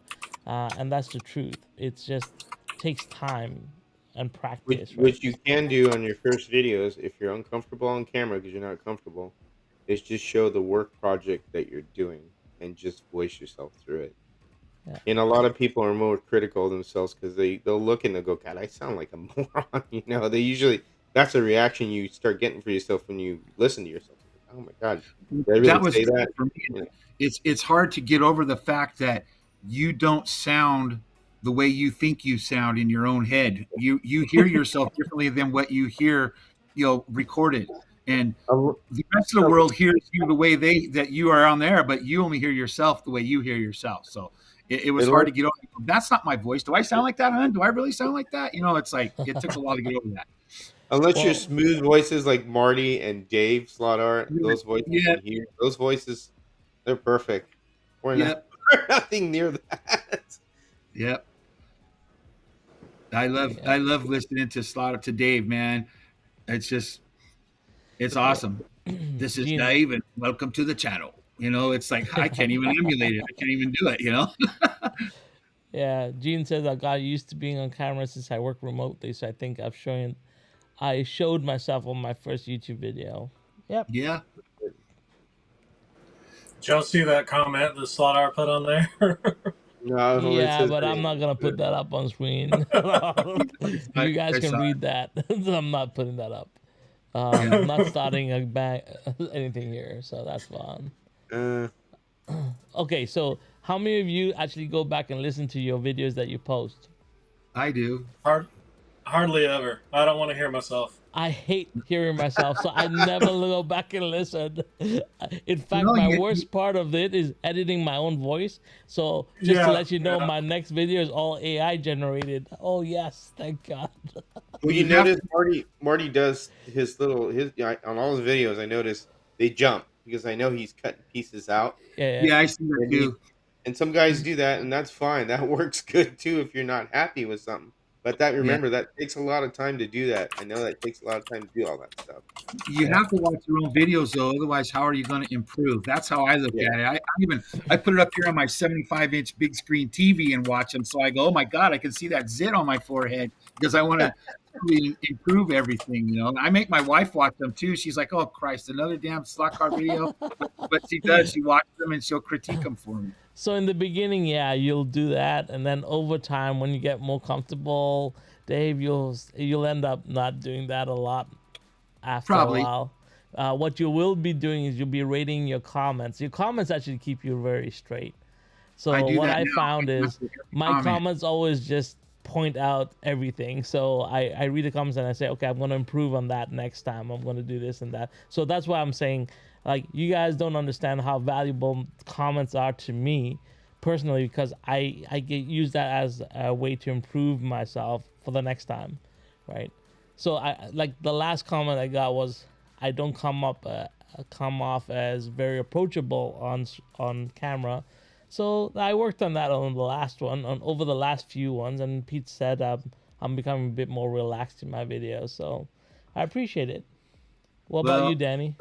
And that's the truth. It's just takes time and which practice, right? which you can do on your first videos if you're uncomfortable on camera because you're not comfortable, is just show the work project that you're doing and just voice yourself through it. Yeah. And a lot of people are more critical of themselves because they'll look and they'll go, God, I sound like a moron. They usually that's a reaction you start getting for yourself when you listen to yourself. Like, oh my God, did I that really was say that? for me. Yeah. It's hard to get over the fact that you don't sound the way you think you sound in your own head. You hear yourself differently than what you hear, recorded, and Um, the rest of the world hears you the way that you are on there, but you only hear yourself the way you hear yourself. So it was it hard lets, to get over. That's not my voice. Do I sound like that, hon? Do I really sound like that? It's like it took a while to get over that. unless you're Well, smooth voices like Marty and Dave Slaughter, Yeah, those voices yeah, and here, those voices, they're perfect. We're not, yep, we're nothing near that. yep. I love yeah. I love listening to Slaughter to Dave, man. It's just it's Well, awesome. This is Gene, Dave, and welcome to the channel. It's like I can't even emulate it. I can't even do it. yeah, Gene says I got used to being on camera since I work remotely, so I think I showed myself on my first YouTube video. Yep. Yeah. Did y'all see that comment that Slaughter put on there? No, it Yeah, says but I'm not gonna put that up on screen. If I, you guys I can saw read that, I'm not putting that up. it. Yeah. Not starting a anything here, so that's fine. uh, Okay, so how many of you actually go back and listen to your videos that you post? I do. Hardly ever. I don't want to hear myself. I hate hearing myself, so I never go back and listen. In fact, No, my you worst part of it is editing my own voice. So just to Yeah, let you know, yeah. my next video is all AI generated. Oh yes, thank God. well, you you have notice to. Marty does his yeah, on all his videos. I notice they jump because I know he's cutting pieces out, Yeah, Yeah, I see that and too. some guys do that, and that's fine. That works good too if you're not happy with something. But Yeah. remember that takes a lot of time to do that. I know that takes a lot of time to do all that stuff. You yeah, have to watch your own videos though, otherwise, how are you going to improve? That's how I look Yeah, at it. I put it up here on my 75-inch big screen TV and watch them. So I go, oh my God, I can see that zit on my forehead because I want to actually improve everything. I make my wife watch them too. She's like, "Oh Christ, another damn slot car video." But she does. She watches them and she'll critique them for me. So in the beginning, yeah, you'll do that, and then over time, when you get more comfortable, Dave, you'll end up not doing that a lot after a Probably. while. What you will be doing is you'll be rating your comments. Your comments actually keep you very straight. I So do what that I now. I found is answer every my comment. comments always just point out everything. So I read the comments and I say, okay, I'm going to improve on that next time. I'm going to do this and that. So that's why I'm saying, like, you guys don't understand how valuable comments are to me personally, because I get use that as a way to improve myself for the next time, right? So I like the last comment I got was, I don't come off as very approachable on camera. So I worked on that on the last one, on over the last few ones, and Pete said I'm becoming a bit more relaxed in my videos. So I appreciate it. What about you, Well, Danny?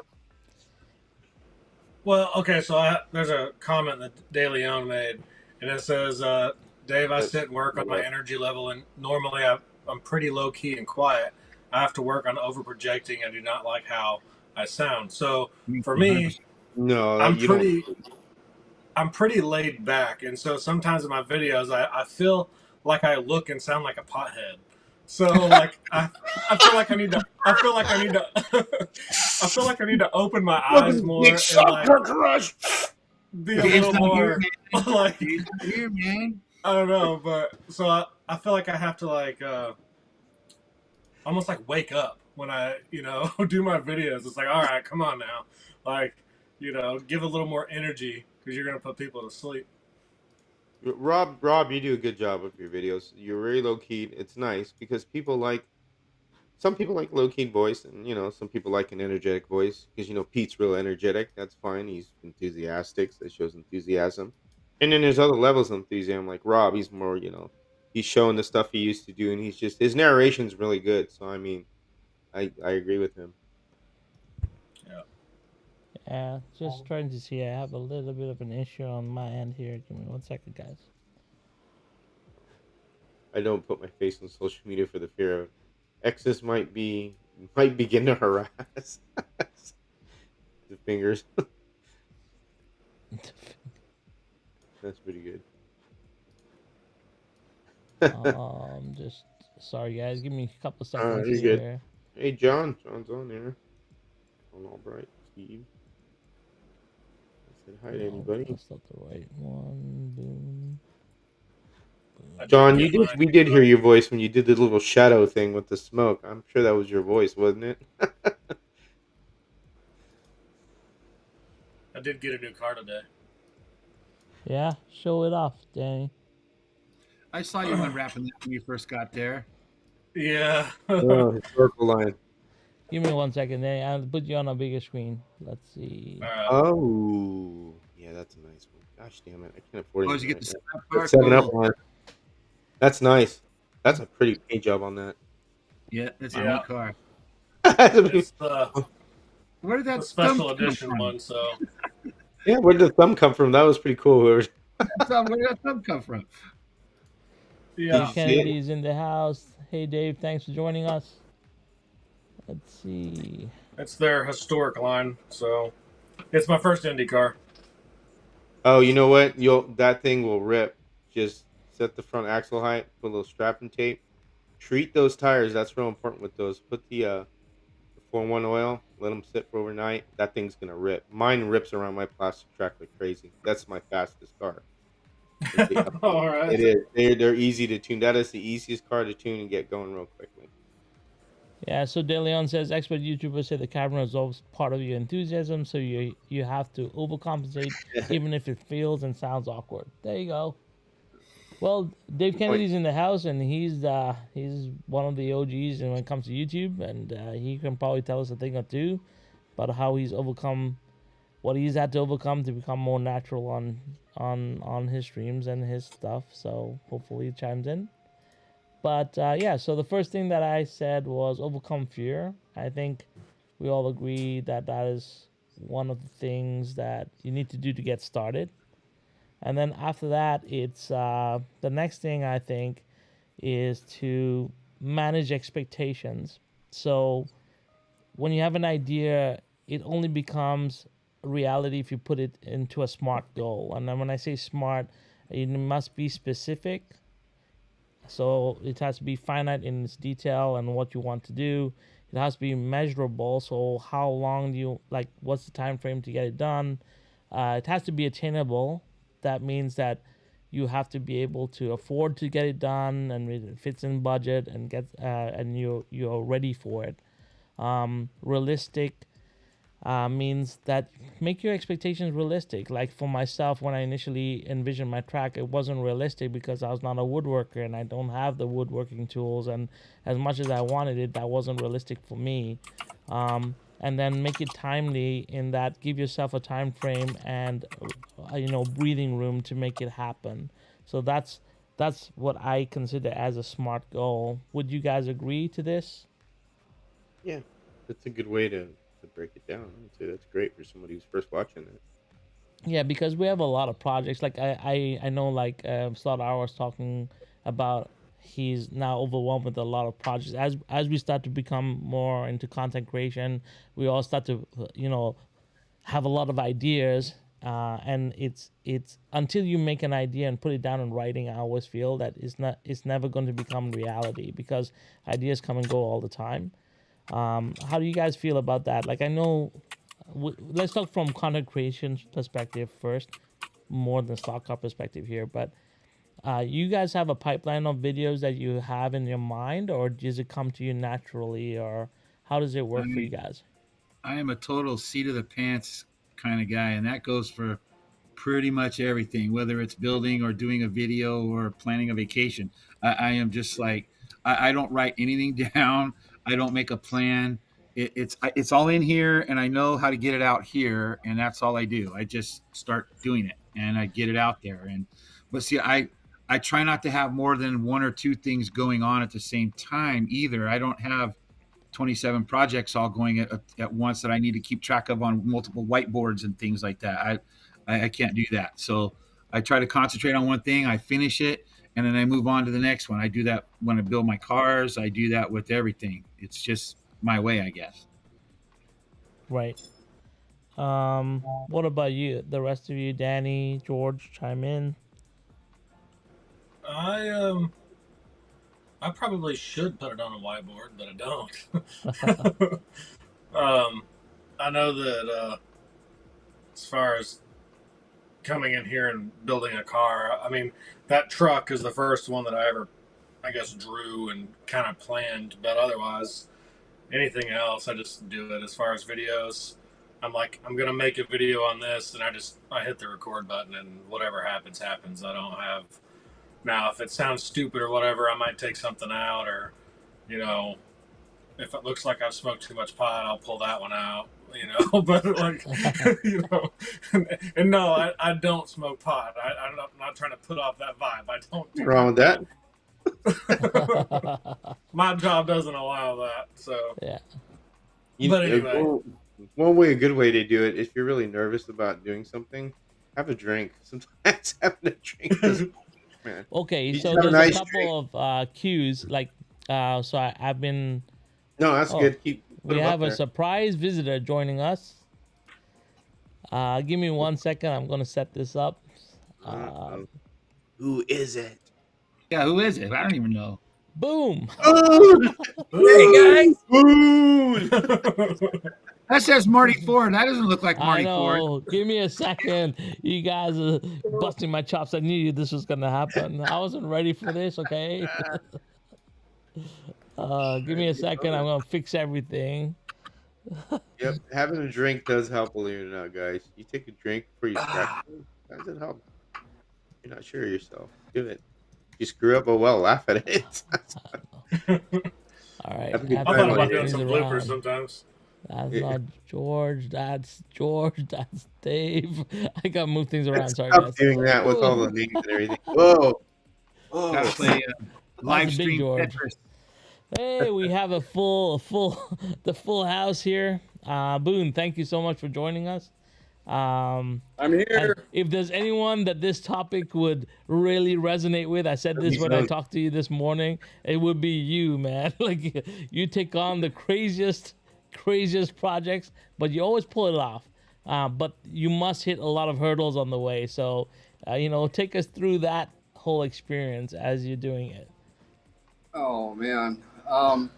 Well, okay, so there's a comment that De Leon made, and it says, Dave, I sit and work on my energy level, and normally I'm pretty low key and quiet. I have to work on over projecting. I do not like how I sound. So for me, 100%. No, I'm you don't. pretty I'm pretty laid back, and so sometimes in my videos, I feel like I look and sound like a pothead. So like I feel like I feel like I need to I feel like I need to open my eyes Fucking big more and like sucker crush. be a Dave's little not here, more man. like Dave's not here, man. I don't know, but so I feel like I have to like almost like wake up when I do my videos. It's like, all right, come on now, like give a little more energy because you're gonna put people to sleep. Rob, you do a good job with your videos. You're very low key. It's nice because some people like low key voice, and some people like an energetic voice because Pete's real energetic. That's fine. He's enthusiastic. So that shows enthusiasm. And then there's other levels of enthusiasm. Like Rob, he's more he's showing the stuff he used to do, and he's just his narration's really good. So I mean, I agree with him. Yeah. Yeah, just trying to see. I have a little bit of an issue on my end here. Give me 1 second, guys. I don't put my face on social media for the fear of exes might begin to harass the fingers. That's pretty good. Just sorry, guys. Give me a couple seconds You're good. here. Hey, John. John's on there. On Albright. Steve. I said hi to No, anybody. that's not the right one. Boom. I did John, get my we did hear your voice when you did the little shadow thing with the smoke. I'm sure that was your voice, wasn't it? I did get a new car today. Yeah, show it off, Danny. I saw you unwrapping that when you first got there. Yeah. Oh, historical line. Give me 1 second, Danny. I'll put you on a bigger screen. Let's see. Oh, yeah, that's a nice one. Gosh damn it, I can't afford Oh, it did you get right the now. setup That car? 7 Up Cool. line. That's nice. That's a pretty paint job on that. Yeah, that's a Yeah. neat car. It's Where did the that thumb special come edition from? one, so Yeah, where did the thumb come from? That was pretty cool. Where did that thumb come from? Did Dave you yeah. see it? Kennedy's in the house. Hey, Dave. Thanks for joining us. Let's see. It's their historic line, so it's my first Indy car. Oh, you know what? That thing will rip. Just set the front axle height, put a little strapping tape. Treat those tires. That's real important with those. Put the 4-1 oil. Let them sit for overnight. That thing's gonna rip. Mine rips around my plastic track like crazy. That's my fastest car. All right. It is. They're easy to tune. That is the easiest car to tune and get going real quickly. Yeah, so De Leon says expert YouTubers say the camera is always part of your enthusiasm, so you have to overcompensate even if it feels and sounds awkward. There you go. Well, Dave Kennedy's in the house, and he's one of the OGs when it comes to YouTube, and he can probably tell us a thing or two about how he's overcome what he's had to overcome to become more natural on his streams and his stuff. So hopefully he chimes in. But yeah, so the first thing that I said was overcome fear. I think we all agree that that is one of the things that you need to do to get started. And then after that, it's the next thing I think is to manage expectations. So when you have an idea, it only becomes reality if you put it into a smart goal. And then when I say smart, it must be specific. So it has to be finite in its detail and what you want to do. It has to be measurable. So how long do you like? What's the time frame to get it done? It has to be attainable. That means that you have to be able to afford to get it done, and it fits in budget, and and you're ready for it. Realistic means that make your expectations realistic. Like for myself, when I initially envisioned my track, it wasn't realistic because I was not a woodworker and I don't have the woodworking tools. And as much as I wanted it, that wasn't realistic for me. And then make it timely in that give yourself a time frame and breathing room to make it happen. So that's what I consider as a smart goal. Would you guys agree to this? Yeah, that's a good way to break it down. I'd say that's great for somebody who's first watching it. Yeah, because we have a lot of projects. Like I know like Slot Hour was talking about he's now overwhelmed with a lot of projects. As we start to become more into content creation, we all start to have a lot of ideas. And it's until you make an idea and put it down in writing, I always feel that it's never going to become reality because ideas come and go all the time. How do you guys feel about that? Like I know, let's talk from content creation perspective first, more than stock car perspective here. But you guys have a pipeline of videos that you have in your mind, or does it come to you naturally, or how does it work for you I guys? I am a total seat of the pants kind of guy, and that goes for pretty much everything, whether it's building or doing a video or planning a vacation. I am just like I don't write anything down. I don't make a plan. It's all in here, and I know how to get it out here, and that's all I do. I just start doing it, and I get it out there. And but see, I try not to have more than one or two things going on at the same time either. I don't have 27 projects all going at once that I need to keep track of on multiple whiteboards and things like that. I can't do that. So I try to concentrate on one thing. I finish it, and then I move on to the next one. I do that when I build my cars. I do that with everything. It's just my way, I guess. Right. What about you? The rest of you, Danny, George, chime in. I I probably should put it on a whiteboard, but I don't. I know that as far as coming in here and building a car, I mean, that truck is the first one that I ever, I guess, drew and kind of planned. But otherwise, anything else, I just do it. As far as videos, I'm like, I'm gonna make a video on this, and I hit the record button, and whatever happens, happens. I don't have now. If it sounds stupid or whatever, I might take something out, or you know, if it looks like I've smoked too much pot, I'll pull that one out. But like, and no, I don't smoke pot. I'm not trying to put off that vibe. I don't What's do wrong with that? that. My job doesn't allow that. So, Yeah. but anyway, One way, a good way to do it, if you're really nervous about doing something, have a drink. Sometimes having a drink is, man. Okay, You just so have a there's a nice drink. couple of cues. Like, so I've been. No, that's Oh, good. Put we them have up a there. surprise visitor joining us. Give me 1 second. I'm gonna set this up. Uh, Who is it? Yeah, who is it? I don't even know. boom. Food! Hey guys, Food! that says Marty Ford. That doesn't look like I Marty Ford. know. Give me a second. You guys are busting my chops. I knew this was gonna happen. I wasn't ready for this. Okay. Give me a second. I'm gonna fix everything. Yep, having a drink does help, believe it or not, guys. You take a drink before you scratch Ah, it. How does it help? You're not sure of yourself. Do it. You screw up, oh well, laugh at it. All right. Have a I good have I to time thought while about move you're doing at things it. some bloopers around. sometimes. That's Yeah. not George. That's George. That's Dave. I gotta move things around. Sorry, Stop guys. doing that with all Ooh, the names and everything. Whoa. gotta Whoa. play that's live a big stream George. Tetris. Hey, we have the full house here. Boone, thank you so much for joining us. I'm And here. if there's anyone that this topic would really resonate with, I said this when I talked to you this morning, it would be you, man. Like you take on the craziest projects, but you always pull it off. But you must hit a lot of hurdles on the way. So, take us through that whole experience as you're doing it. Oh man.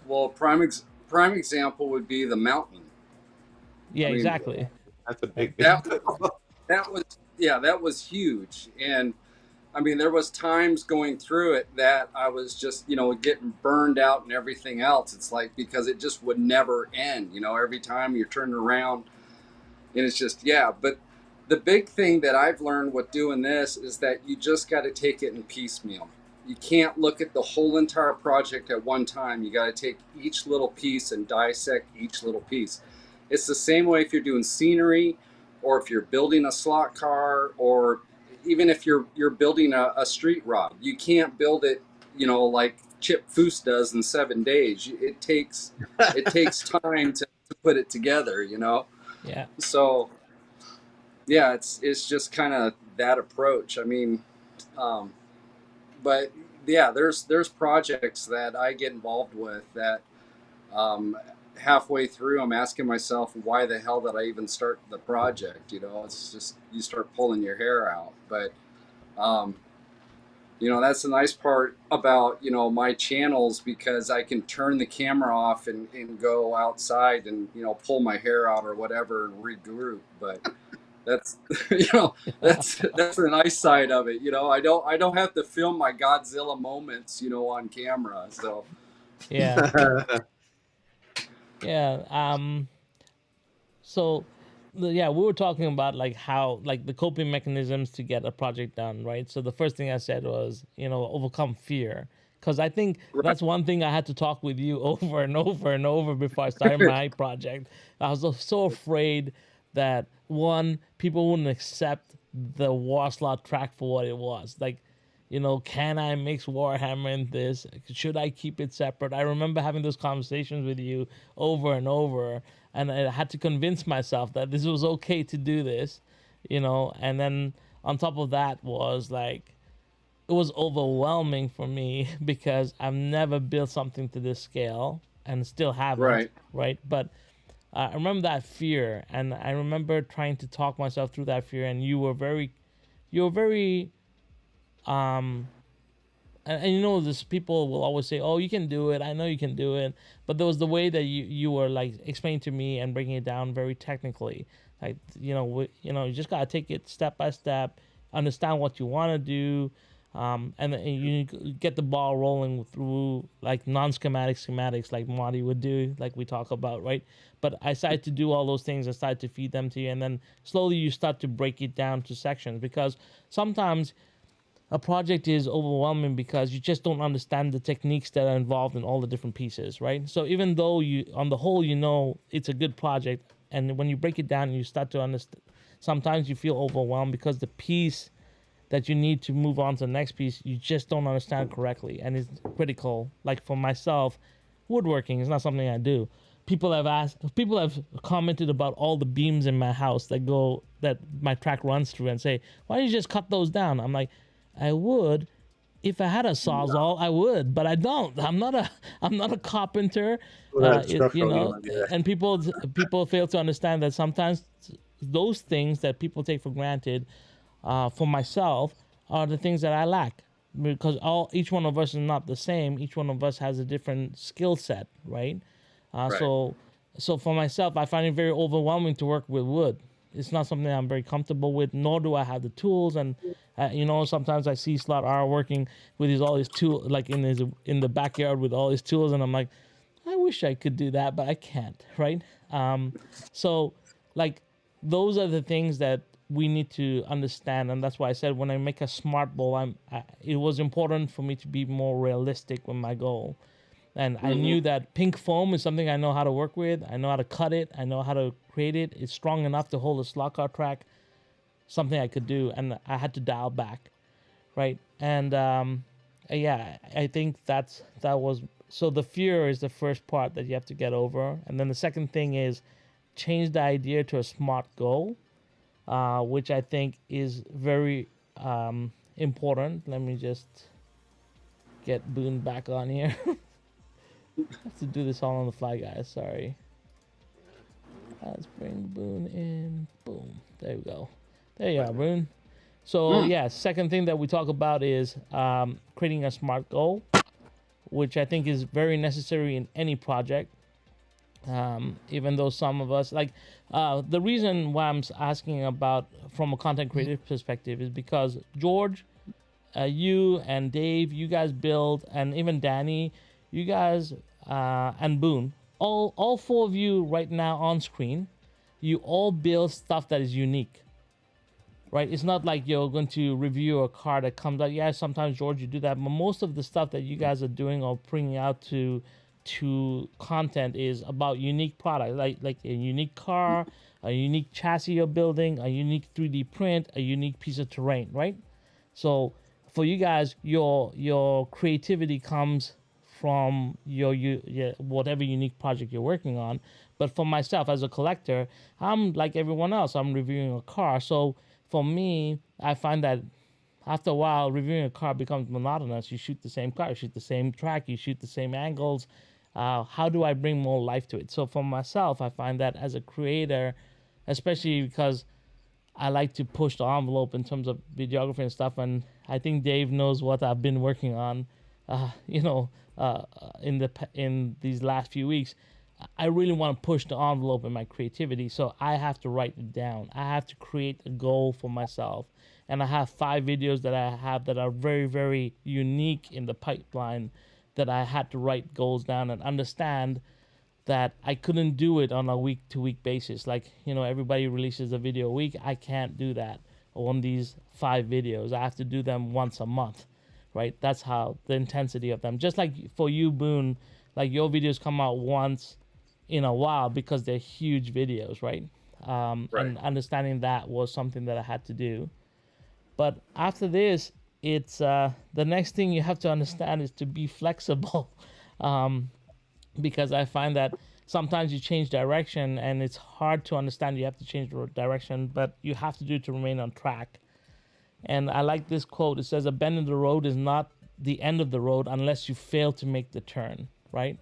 Well, prime example would be the mountain. Yeah, I mean, exactly. That's a big that deal. that was yeah, that was huge. And I mean, there was times going through it that I was just, getting burned out and everything else. It's like because it just would never end. Every time you're turning around, and it's just yeah. But the big thing that I've learned with doing this is that you just got to take it in piecemeal. You can't look at the whole entire project at one time. You got to take each little piece and dissect each little piece. It's the same way if you're doing scenery, or if you're building a slot car, or even if you're building a street rod. You can't build it, like Chip Foose does in 7 days. It takes time to put it together. Yeah. So yeah, it's just kind of that approach. I mean, um, but yeah, there's projects that I get involved with that um, halfway through I'm asking myself why the hell did I even start the project? It's just you start pulling your hair out. But um, that's the nice part about my channels, because I can turn the camera off and go outside and pull my hair out or whatever and regroup. But that's that's the nice side of it. I don't have to film my Godzilla moments on camera. So Yeah. Yeah. So, yeah, we were talking about like how like the coping mechanisms to get a project done, right? So the first thing I said was, overcome fear, because I think right. that's one thing I had to talk with you over and over and over before I started my project. I was so afraid that one, people wouldn't accept the war slot track for what it was. Like, can I mix Warhammer in this? Should I keep it separate? I remember having those conversations with you over and over, and I had to convince myself that this was okay to do this, And then on top of that was like, it was overwhelming for me because I've never built something to this scale and still haven't, Right. right? But I remember that fear, and I remember trying to talk myself through that fear, and you were very and this people will always say, "Oh, you can do it. I know you can do it." But there was the way that you were like explaining to me and breaking it down very technically. Like you just gotta take it step by step, understand what you want to do, and then you get the ball rolling through like non-schematic schematics, like Marty would do, like we talk about, right? But I started to do all those things. I started to feed them to you, and then slowly you start to break it down to sections, because sometimes a project is overwhelming because you just don't understand the techniques that are involved in all the different pieces, right? So even though you, on the whole, it's a good project, and when you break it down and you start to understand, sometimes you feel overwhelmed because the piece that you need to move on to the next piece, you just don't understand correctly, and it's critical. Like for myself, woodworking is not something I do. People have commented about all the beams in my house that my track runs through and say, why don't you just cut those down? I'm like, I would if I had a sawzall, I would, but I don't. I'm not a carpenter. And people fail to understand that sometimes those things that people take for granted, for myself, are the things that I lack, because each one of us is not the same. Each one of us has a different skill set, right? Uh, Right. so, so for myself, I find it very overwhelming to work with wood. It's not something I'm very comfortable with, nor do I have the tools. And sometimes I see Slot R working with all his tools, like in the backyard with all his tools, and I'm like, I wish I could do that, but I can't, right? So, like, those are the things that we need to understand, and that's why I said when I make a smart bowl, it was important for me to be more realistic with my goal. And I Mm-hmm. knew that pink foam is something I know how to work with. I know how to cut it. I know how to create it. It's strong enough to hold a slot car track. Something I could do, and I had to dial back, right? And yeah, I think that was so. The fear is the first part that you have to get over, and then the second thing is change the idea to a smart goal. which I think is very important. Let me just get Boone back on here. I have to do this all on the fly, guys. Sorry. Let's bring Boone in. Boom. There we go. There you are, Boone. So yeah, second thing that we talk about is creating a SMART goal, which I think is very necessary in any project. Even though some of us like the reason why I'm asking about from a content creative perspective is because George, you and Dave, you guys build, and even Danny, you guys and Boone, all four of you right now on screen, you all build stuff that is unique. Right, it's not like you're going to review a car that comes out. Yeah, sometimes George, you do that, but most of the stuff that you guys are doing or bringing out to content is about unique product, like a unique car, a unique chassis you're building, a unique 3D print, a unique piece of terrain, right? So for you guys, your creativity comes from your whatever unique project you're working on. But for myself as a collector, I'm like everyone else. I'm reviewing a car, so for me, I find that after a while, reviewing a car becomes monotonous. You shoot the same car, you shoot the same track, you shoot the same angles. How do I bring more life to it? So for myself, I find that as a creator, especially because I like to push the envelope in terms of videography and stuff, and I think Dave knows what I've been working on. In these last few weeks, I really want to push the envelope in my creativity, so I have to write it down. I have to create a goal for myself, and I have 5 videos that I have that are very, very unique in the pipeline that I had to write goals down and understand that I couldn't do it on a week-to-week basis. Like, everybody releases a video a week. I can't do that on these 5 videos. I have to do them once a month, right? That's how the intensity of them. Just like for you, Boone, like your videos come out once in a while because they're huge videos, right? Right. And understanding that was something that I had to do. But after this, it's the next thing you have to understand is to be flexible. Because I find that sometimes you change direction and it's hard to understand you have to change direction, but you have to do it to remain on track. And I like this quote. It says, a bend in the road is not the end of the road unless you fail to make the turn, right?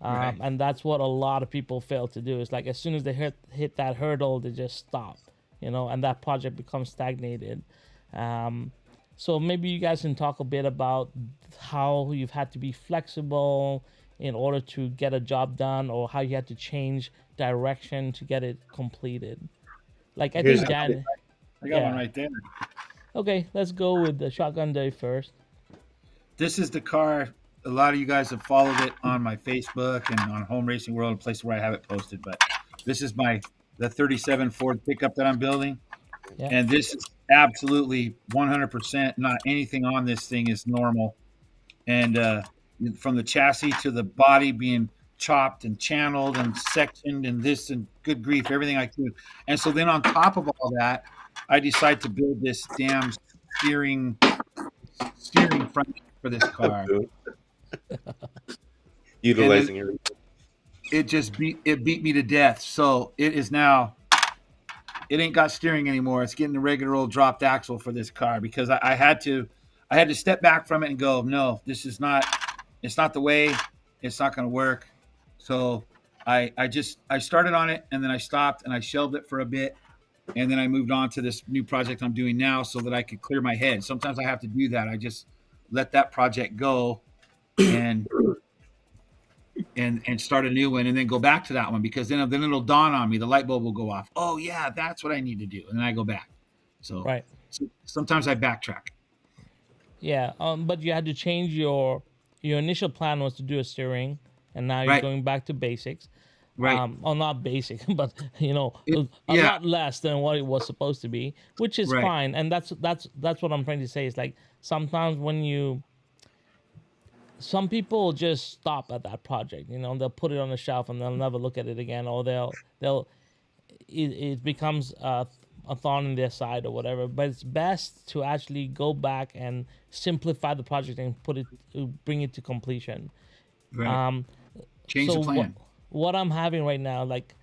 Right. And that's what a lot of people fail to do. It's like as soon as they hit that hurdle, they just stop, and that project becomes stagnated. So maybe you guys can talk a bit about how you've had to be flexible in order to get a job done, or how you had to change direction to get it completed. Like I Here's think Dan. I got one right there. Okay, let's go with the Shotgun Day first. This is the car. A lot of you guys have followed it on my Facebook and on Home Racing World, a place where I have it posted. But this is the 37 Ford pickup that I'm building. Yeah. And this is absolutely 100% not anything on this thing is normal. And from the chassis to the body being chopped and channeled and sectioned and this and good grief, everything I could. And so then on top of all that, I decide to build this damn steering front for this car. Utilizing everything. It just beat me to death. So it is now, it ain't got steering anymore. It's getting the regular old dropped axle for this car because I had to step back from it and go, no, this is not, it's not the way, it's not going to work. So I started on it and then I stopped and I shelved it for a bit. And then I moved on to this new project I'm doing now so that I could clear my head. Sometimes I have to do that. I just let that project go and start a new one and then go back to that one, because then it'll dawn on me. The light bulb will go off. Oh yeah, that's what I need to do. And then I go back. So Right. sometimes I backtrack. Yeah. But you had to change your initial plan was to do a steering, and now you're Right. going back to basics. Right. Well, not basic, but a yeah. lot less than what it was supposed to be, which is Right. fine. And that's what I'm trying to say. Is like sometimes some people just stop at that project. They'll put it on the shelf and they'll never look at it again, or it becomes a thorn in their side or whatever. But it's best to actually go back and simplify the project and bring it to completion. Right. Change the plan. What I'm having right now, like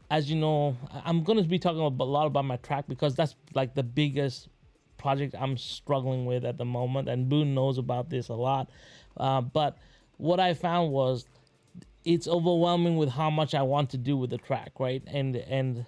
as you know, I'm going to be talking a lot about my track because that's like the biggest project I'm struggling with at the moment, and Boone knows about this a lot. But what I found was it's overwhelming with how much I want to do with the track, right?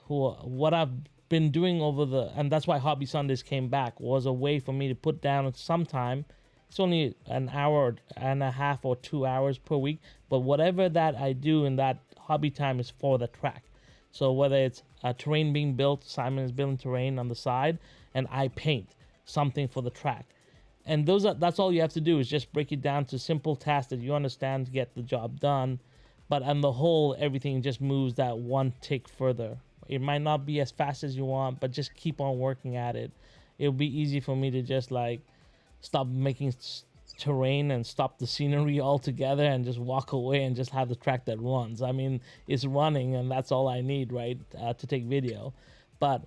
What I've been doing over the, and that's why Hobby Sundays came back, was a way for me to put down some time. It's only an hour and a half or 2 hours per week, but whatever that I do in that hobby time is for the track. So whether it's a terrain being built, Simon is building terrain on the side, and I paint something for the track. And that's all you have to do is just break it down to simple tasks that you understand to get the job done. But on the whole, everything just moves that one tick further. It might not be as fast as you want, but just keep on working at it. It'll be easy for me to just like stop making terrain and stop the scenery altogether and just walk away and just have the track that runs. I mean, it's running and that's all I need, right, to take video. But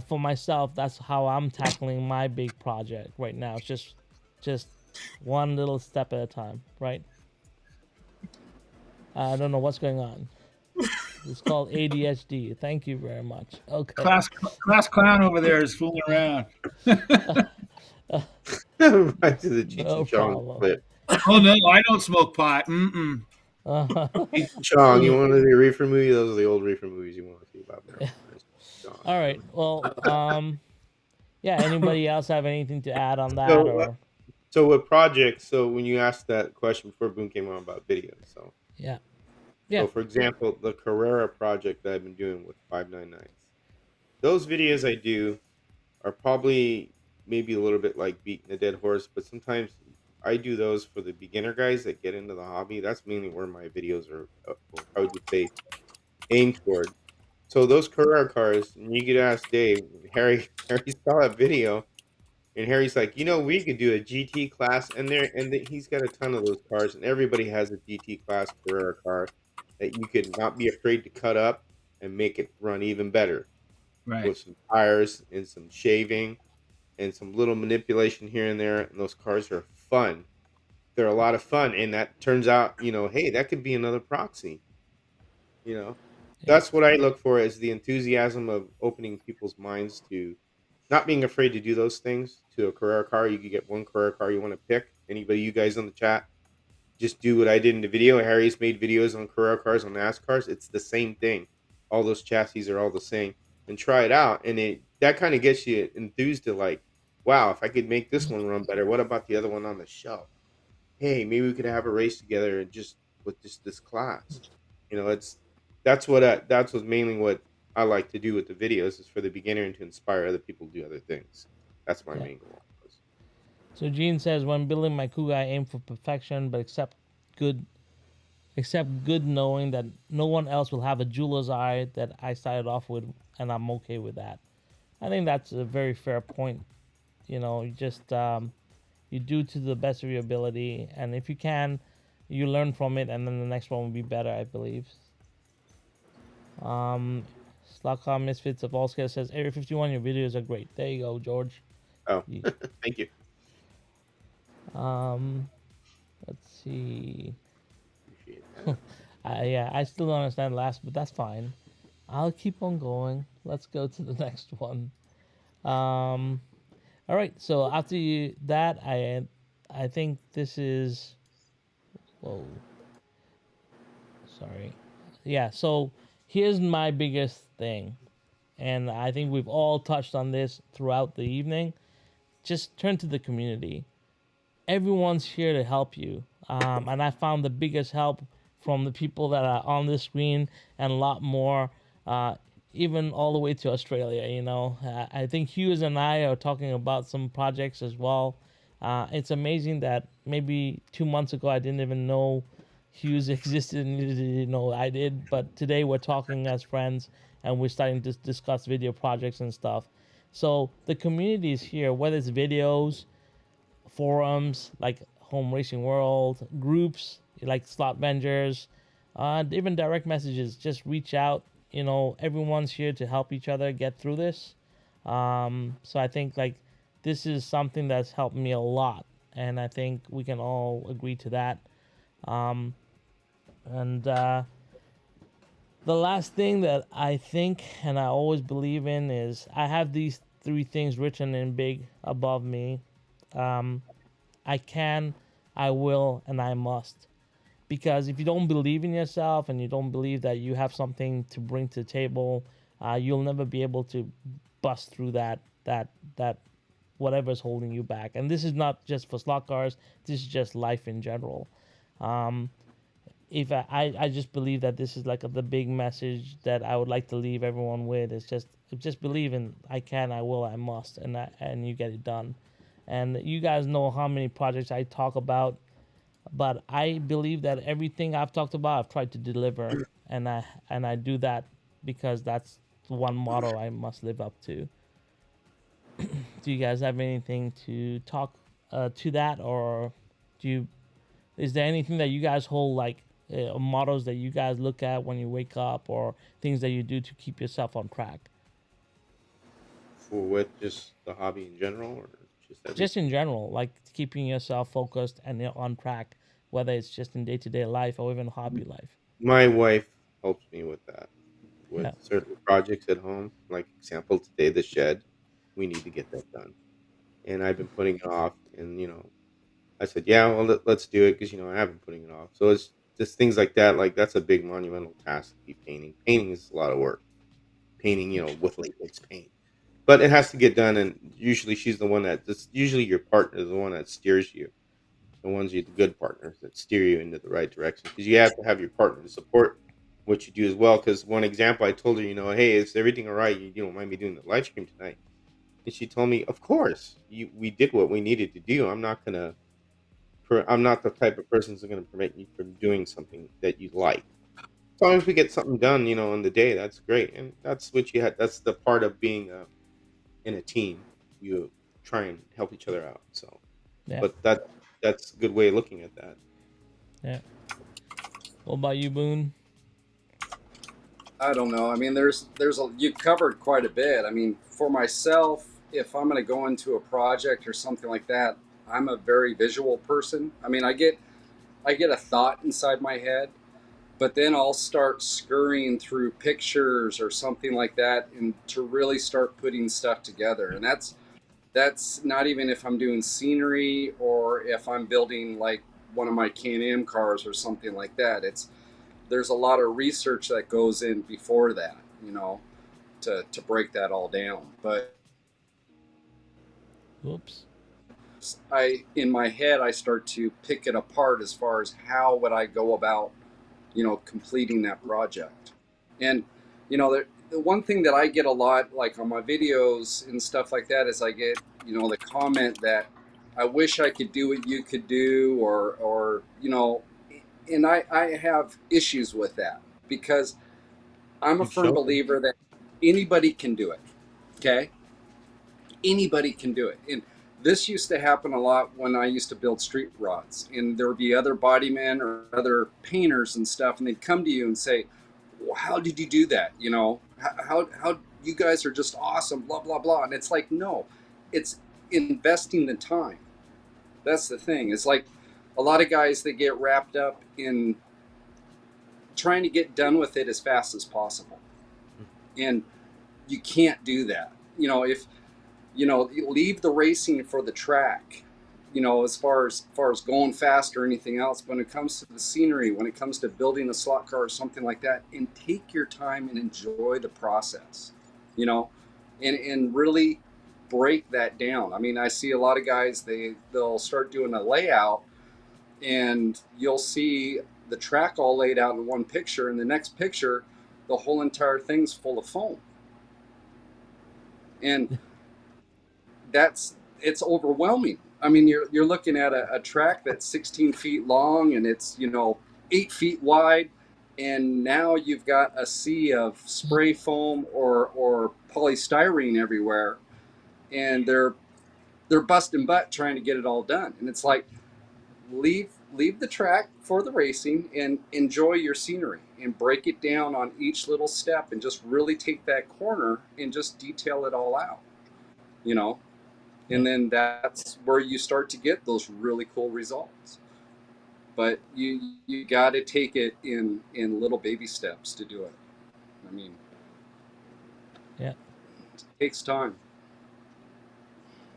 for myself, that's how I'm tackling my big project right now. It's just one little step at a time, right? I don't know what's going on. It's called ADHD. Thank you very much. Okay. Class clown over there is fooling around. Right to the Cheech No and Chong problem. clip. Oh no, I don't smoke pot. Mm-mm. Cheech and Chong, you want to see a reefer movie? Those are the old reefer movies you want to see about marijuana. Chong. All right. Well, yeah. Anybody else have anything to add on that, So, or so with projects, so when you asked that question before Boone came on about videos, yeah, so yeah, for example, the Carrera project that I've been doing with 599s, those videos I do are probably maybe a little bit like beating a dead horse, but sometimes I do those for the beginner guys that get into the hobby. That's mainly where my videos are, how would you say, aimed toward. So those Carrera cars, and you could ask Dave, Harry, Harry saw that video, and Harry's like, we could do a GT class, he's got a ton of those cars, and everybody has a GT class Carrera car that you could not be afraid to cut up and make it run even better Right. with some tires and some shaving and some little manipulation here and there. And those cars are fun. They're a lot of fun, and that turns out, hey, that could be another proxy. You know, yeah, that's what I look for is the enthusiasm of opening people's minds to not being afraid to do those things. To a Carrera car, you could get one Carrera car you want to pick. Anybody, you guys on the chat, just do what I did in the video. Harry's made videos on Carrera cars, on NASCARs. It's the same thing. All those chassis are all the same. And try it out, and that kind of gets you enthused to like, wow, if I could make this one run better, what about the other one on the shelf? Hey, maybe we could have a race together and just with just this class. It's that's what mainly what I like to do with the videos is for the beginner and to inspire other people to do other things. That's my yeah. main goal. So Gene says, when building my Kuga, I aim for perfection, but good, accept good knowing that no one else will have a jeweler's eye that I started off with, and I'm okay with that. I think that's a very fair point. You just you do to the best of your ability, and if you can, you learn from it, and then the next one will be better, I believe. Um, Slackham Misfits of All Scales says, Area 51, your videos are great. There you go, George. Oh, thank you. Um, let's see. Appreciate that. Yeah, I still don't understand last, but that's fine. I'll keep on going. Let's go to the next one. All right. So after that, I think this is. Whoa. Sorry. Yeah. So here's my biggest thing, and I think we've all touched on this throughout the evening. Just turn to the community. Everyone's here to help you. And I found the biggest help from the people that are on the screen and a lot more, even all the way to Australia. I think Hughes and I are talking about some projects as well. It's amazing that maybe 2 months ago I didn't even know Hughes existed, and neither did you know I did. But today we're talking as friends and we're starting to discuss video projects and stuff. So the community is here, whether it's videos, forums like Home Racing World, groups like Slot Vengers, even direct messages. Just reach out. Everyone's here to help each other get through this. So I think like this is something that's helped me a lot, and I think we can all agree to that. And The last thing that I think and I always believe in is I have these three things written in big above me. Um, I can, I will, and I must. Because if you don't believe in yourself and you don't believe that you have something to bring to the table, you'll never be able to bust through that whatever's holding you back. And this is not just for slot cars. This is just life in general. Um, if I just believe that this is like the big message that I would like to leave everyone with. It's just believe in I can, I will, I must, and you get it done. And you guys know how many projects I talk about, but I believe that everything I've talked about, I've tried to deliver, and I do that because that's one motto I must live up to. Do you guys have anything to talk to that, or do you? Is there anything that you guys hold like mottos that you guys look at when you wake up, or things that you do to keep yourself on track? For what, just the hobby in general, or just Just everything? in general, like keeping yourself focused and on track, whether it's just in day to day life or even hobby life. My wife helps me with that, with Yeah, certain projects at home. Like example, today the shed, we need to get that done, and I've been putting it off. And I said, yeah, well, let's do it because I have been putting it off. So it's just things like that. Like that's a big monumental task to be painting. Painting is a lot of work. Painting, with latex paint, but it has to get done. And usually she's the one that. Just usually your partner is the one that steers you. The ones you the good partners that steer you into the right direction because you have to have your partner to support what you do as well. Because one example, I told her, hey, is everything all right? You don't mind me doing the live stream tonight? And she told me, of course, we did what we needed to do. I'm not the type of person who's going to prevent you from doing something that you like. As long as we get something done, in the day, that's great. And that's what you had. That's the part of being in a team. You try and help each other out. So, yeah, but that's a good way of looking at that. yeah. What about you, Boone? I don't know. I mean, you covered quite a bit. I mean, for myself, if I'm going to go into a project or something like that, I'm a very visual person. I mean, I get a thought inside my head, but then I'll start scurrying through pictures or something like that, and to really start putting stuff together. And that's not even if I'm doing scenery or if I'm building like one of my Can-Am cars or something like that. There's a lot of research that goes in before that, to break that all down. But Whoops. in my head I start to pick it apart as far as how would I go about, completing that project. And the one thing that I get a lot, like on my videos and stuff like that, is I get the comment that I wish I could do what you could do, or and I have issues with that because I'm a You've firm shown me. believer that anybody can do it. Okay, anybody can do it. And this used to happen a lot when I used to build street rods, and there would be other body men or other painters and stuff, and they'd come to you and say, well, how did you do that? How you guys are just awesome, blah blah blah. And it's like, no, it's investing the time. That's the thing. It's like a lot of guys that get wrapped up in trying to get done with it as fast as possible, and you can't do that. If leave the racing for the track, as far as going fast or anything else. When it comes to the scenery, when it comes to building a slot car or something like that, and take your time and enjoy the process, you know and really break that down. I mean, I see a lot of guys, they'll start doing a layout, and you'll see the track all laid out in one picture, and the next picture the whole entire thing's full of foam. And it's overwhelming. I mean, you're looking at a track that's 16 feet long, and it's 8 feet wide, and now you've got a sea of spray foam or polystyrene everywhere, and they're busting butt trying to get it all done. And it's like, leave the track for the racing and enjoy your scenery, and break it down on each little step, and just really take that corner and just detail it all out. You know, Yeah, and then that's where you start to get those really cool results. But you got to take it in little baby steps to do it. I mean, Yeah. it takes time.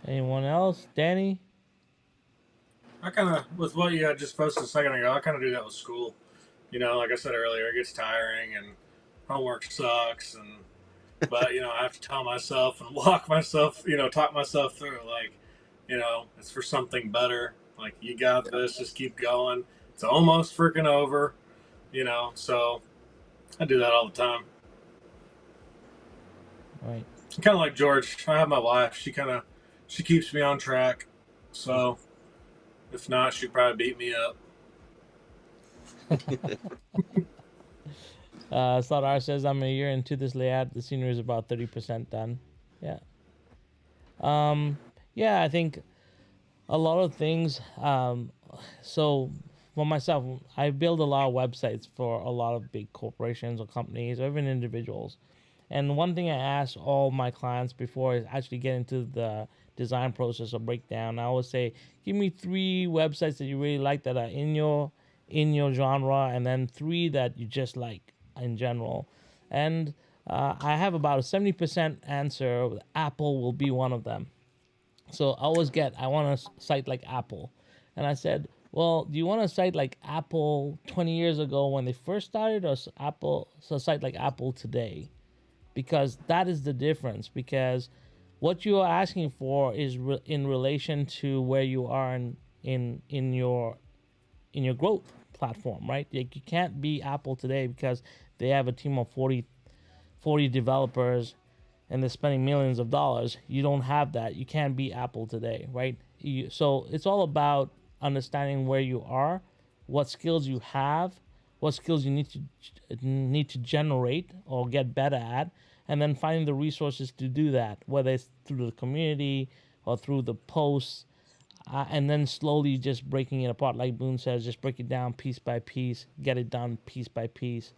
Anyone else? Danny? I kind of, with what you had just posted a second ago, I kind of do that with school. You know, like I said earlier, it gets tiring and homework sucks, and but I have to tell myself and walk myself, talk myself through like, it's for something better. Like you got Yeah. this, just keep going. It's almost freaking over, So I do that all the time. Right. Kind of like George. I have my wife. She keeps me on track. So if not, she'd probably beat me up. Sladar says I'm a year into this layout. The scenery is about 30% done. Yeah. Um, yeah, I think a lot of things. So for myself, I build a lot of websites for a lot of big corporations or companies or even individuals. And one thing I ask all my clients before I actually get into the design process or breakdown, I always say, give me 3 websites that you really like that are in your genre, and then 3 that you just like in general. And I have about a 70% answer. Apple will be one of them. So I always get, I want a site like Apple. And I said, well, do you want a site like Apple 20 years ago when they first started, or a site like Apple today? Because that is the difference. Because what you are asking for is in relation to where you are in your growth platform, right? Like you can't be Apple today because they have a team of 40 developers and they're spending millions of dollars. You don't have that. You can't be Apple today, right? So it's all about understanding where you are, what skills you have, what skills you need to generate or get better at, and then finding the resources to do that, whether it's through the community or through the posts, and then slowly just breaking it apart. Like Boone says, just break it down piece by piece, get it done piece by piece,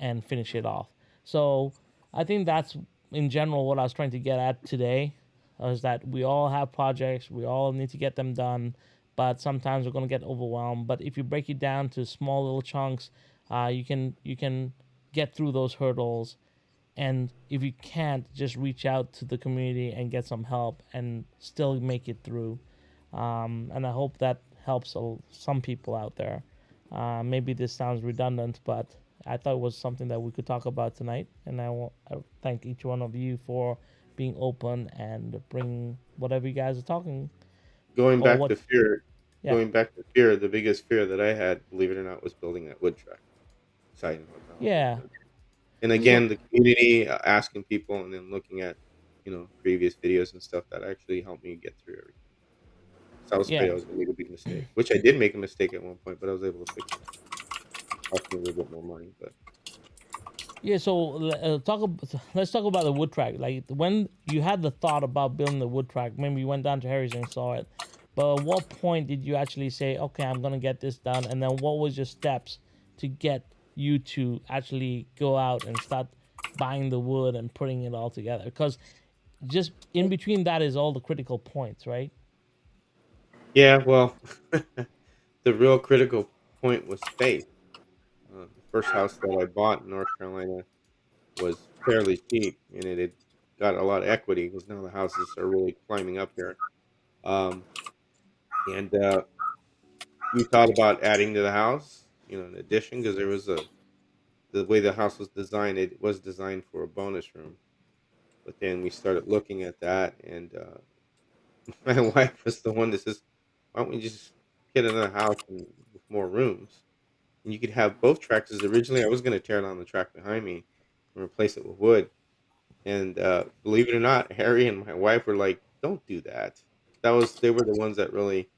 and finish it off. So I think that's in general what I was trying to get at today, is that we all have projects, we all need to get them done, but sometimes we're going to get overwhelmed. But if you break it down to small little chunks, you can get through those hurdles. And if you can't, just reach out to the community and get some help and still make it through. And I hope that helps some people out there. Maybe this sounds redundant, but I thought it was something that we could talk about tonight. And I thank each one of you for being open and bring whatever you guys are talking Going or back what. to fear, Yeah, the biggest fear that I had, believe it or not, was building that wood track siding hotel. yeah. And So again, the community, asking people, and then looking at previous videos and stuff that actually helped me get through everything. So I was afraid yeah, I was going to make a big mistake, which I did make a mistake at one point, but I was able to fix it. Cost me a little bit more money, but yeah. So let's talk about the wood track. Like when you had the thought about building the wood track, maybe you went down to Harry's and saw it. But at what point did you actually say, okay, I'm gonna get this done? And then what was your steps to get you to actually go out and start buying the wood and putting it all together? Because just in between that is all the critical points, right? yeah, well, the real critical point was space. The first house that I bought in North Carolina was fairly cheap, and it had got a lot of equity because now the houses are really climbing up here. Um, and we thought about adding to the house, an addition, because the way the house was designed, it was designed for a bonus room. But then we started looking at that, and my wife was the one that says, "Why don't we just get another house with more rooms?" And you could have both tracks. 'Cause originally, I was going to tear down the track behind me and replace it with wood. And believe it or not, Harry and my wife were like, "Don't do that." They were the ones that really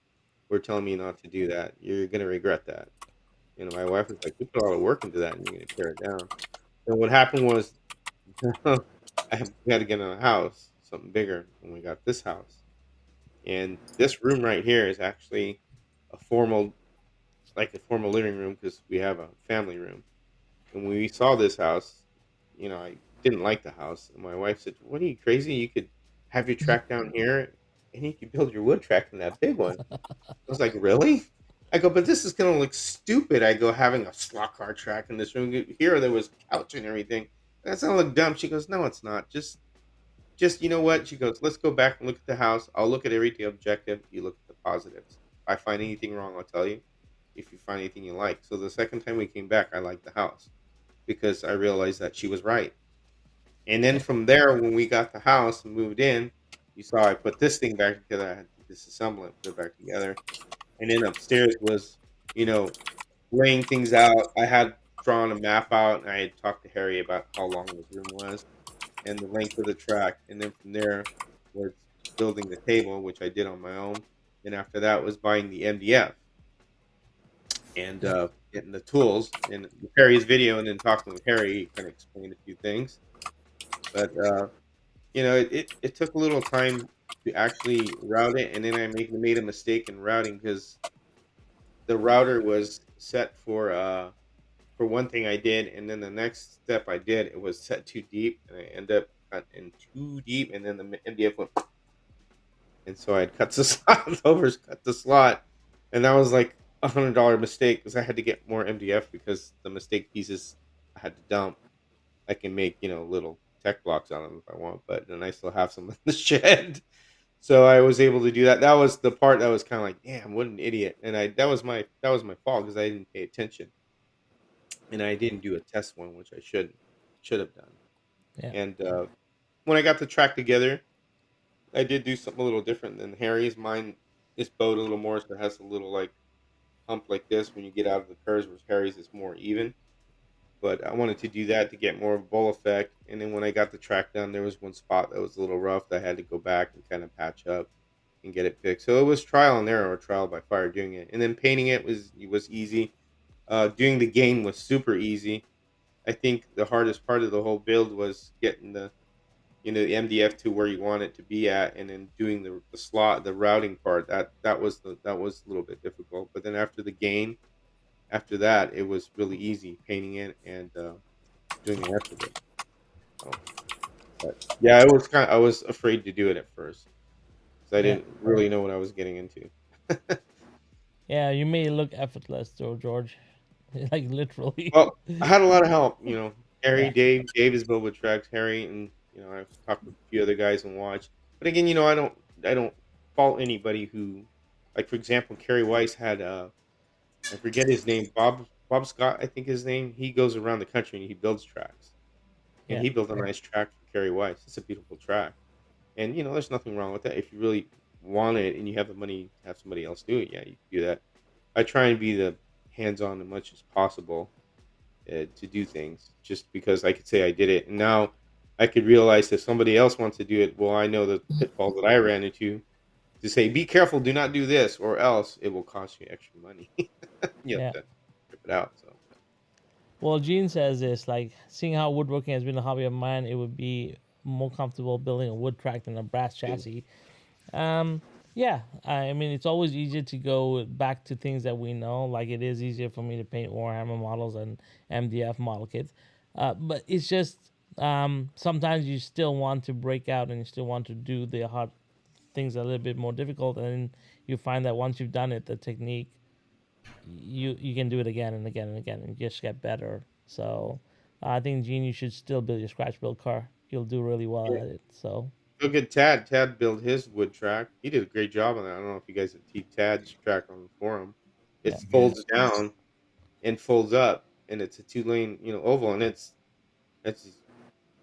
were telling me not to do that. You're going to regret that. My wife was like, "You put a lot of work into that, and you're going to tear it down." And what happened was, we had to get a house, something bigger, when we got this house. And this room right here is actually a formal, like a formal living room because we have a family room. And when we saw this house, I didn't like the house. And my wife said, "What are you crazy? You could have your track down here and you could build your wood track in that big one." I was like, "Really?" I go, "But this is gonna look stupid." I go, having a slot car track in this room. Here there was a couch and everything. That's not look dumb. She goes, no, it's not. Just you know what? She goes, let's go back and look at the house. I'll look at everything objective. You look at the positives. If I find anything wrong, I'll tell you. If you find anything you like. So the second time we came back, I liked the house because I realized that she was right. And then from there, when we got the house and moved in, you saw I put this thing back together. I had to disassemble it, put it back together. And then upstairs was, you know, laying things out. I had drawn a map out and I had talked to Harry about how long this room was and the length of the track. And then from there was building the table, which I did on my own. Then after that was buying the MDF and Yeah. getting the tools and Harry's video and then talking with Harry, he kind of explained a few things. But it took a little time to actually route it, and then I made a mistake in routing because the router was set for one thing I did, and then the next step I did it was set too deep, and I ended up cut in too deep, and then the MDF went, and so I had cut the slot over, cut the slot, and that was like $100 mistake because I had to get more MDF because the mistake pieces I had to dump. I can make little tech blocks out of them if I want, but then I still have some in the shed. So I was able to do that. That was the part that was kind of like, damn, what an idiot. And I that was my fault because I didn't pay attention and I didn't do a test one, which I should have done. Yeah. And when I got the track together, I did do something a little different than Harry's. Mine is bowed a little more, so it has a little like hump like this when you get out of the curves, whereas Harry's is more even. But I wanted to do that to get more of a bowl effect. And then when I got the track done, there was one spot that was a little rough that I had to go back and kind of patch up and get it fixed. So it was trial and error or trial by fire doing it. And then painting it was easy. Doing the game was super easy. I think the hardest part of the whole build was getting the MDF to where you want it to be at, and then doing the slot, the routing part. That was a little bit difficult. But then after that, it was really easy painting it and doing the rest of it. So, but yeah, I was afraid to do it at first because I Yeah. didn't really know what I was getting into. Yeah. You made it look effortless, though, George. Like literally. Well, I had a lot of help. Harry, Yeah. Dave is built with tracks. Harry, and I've talked with a few other guys and watched. But again, I don't fault anybody who, like for example, Kerry Weiss had I forget his name, Bob Scott, I think his name. He goes around the country and he builds tracks, and Yeah. he built a nice track for Kerry Weiss. It's a beautiful track, and there's nothing wrong with that. If you really want it and you have the money to have somebody else do it, yeah, you can do that. I try and be the hands-on as much as possible to do things just because I could say I did it. And now I could realize if somebody else wants to do it, well, I know the pitfalls that I ran into to say, be careful, do not do this, or else it will cost you extra money. You have Yeah. to rip it out. So, Well, Gene says this, like, seeing how woodworking has been a hobby of mine, it would be more comfortable building a wood track than a brass chassis. Um, yeah, I mean, it's always easier to go back to things that we know. Like, it is easier for me to paint Warhammer models and MDF model kits. But it's just sometimes you still want to break out and you still want to do the hard things a little bit more difficult. And you find that once you've done it, the technique, you can do it again and again and again and just get better. So I think, Gene, you should still build your scratch build car. You'll do really well yeah. at it. So, Look at Tad. Tad built his wood track. He did a great job on that. I don't know if you guys have seen Tad's track on the forum. It yeah. folds down and folds up, and it's a two-lane, oval, and it's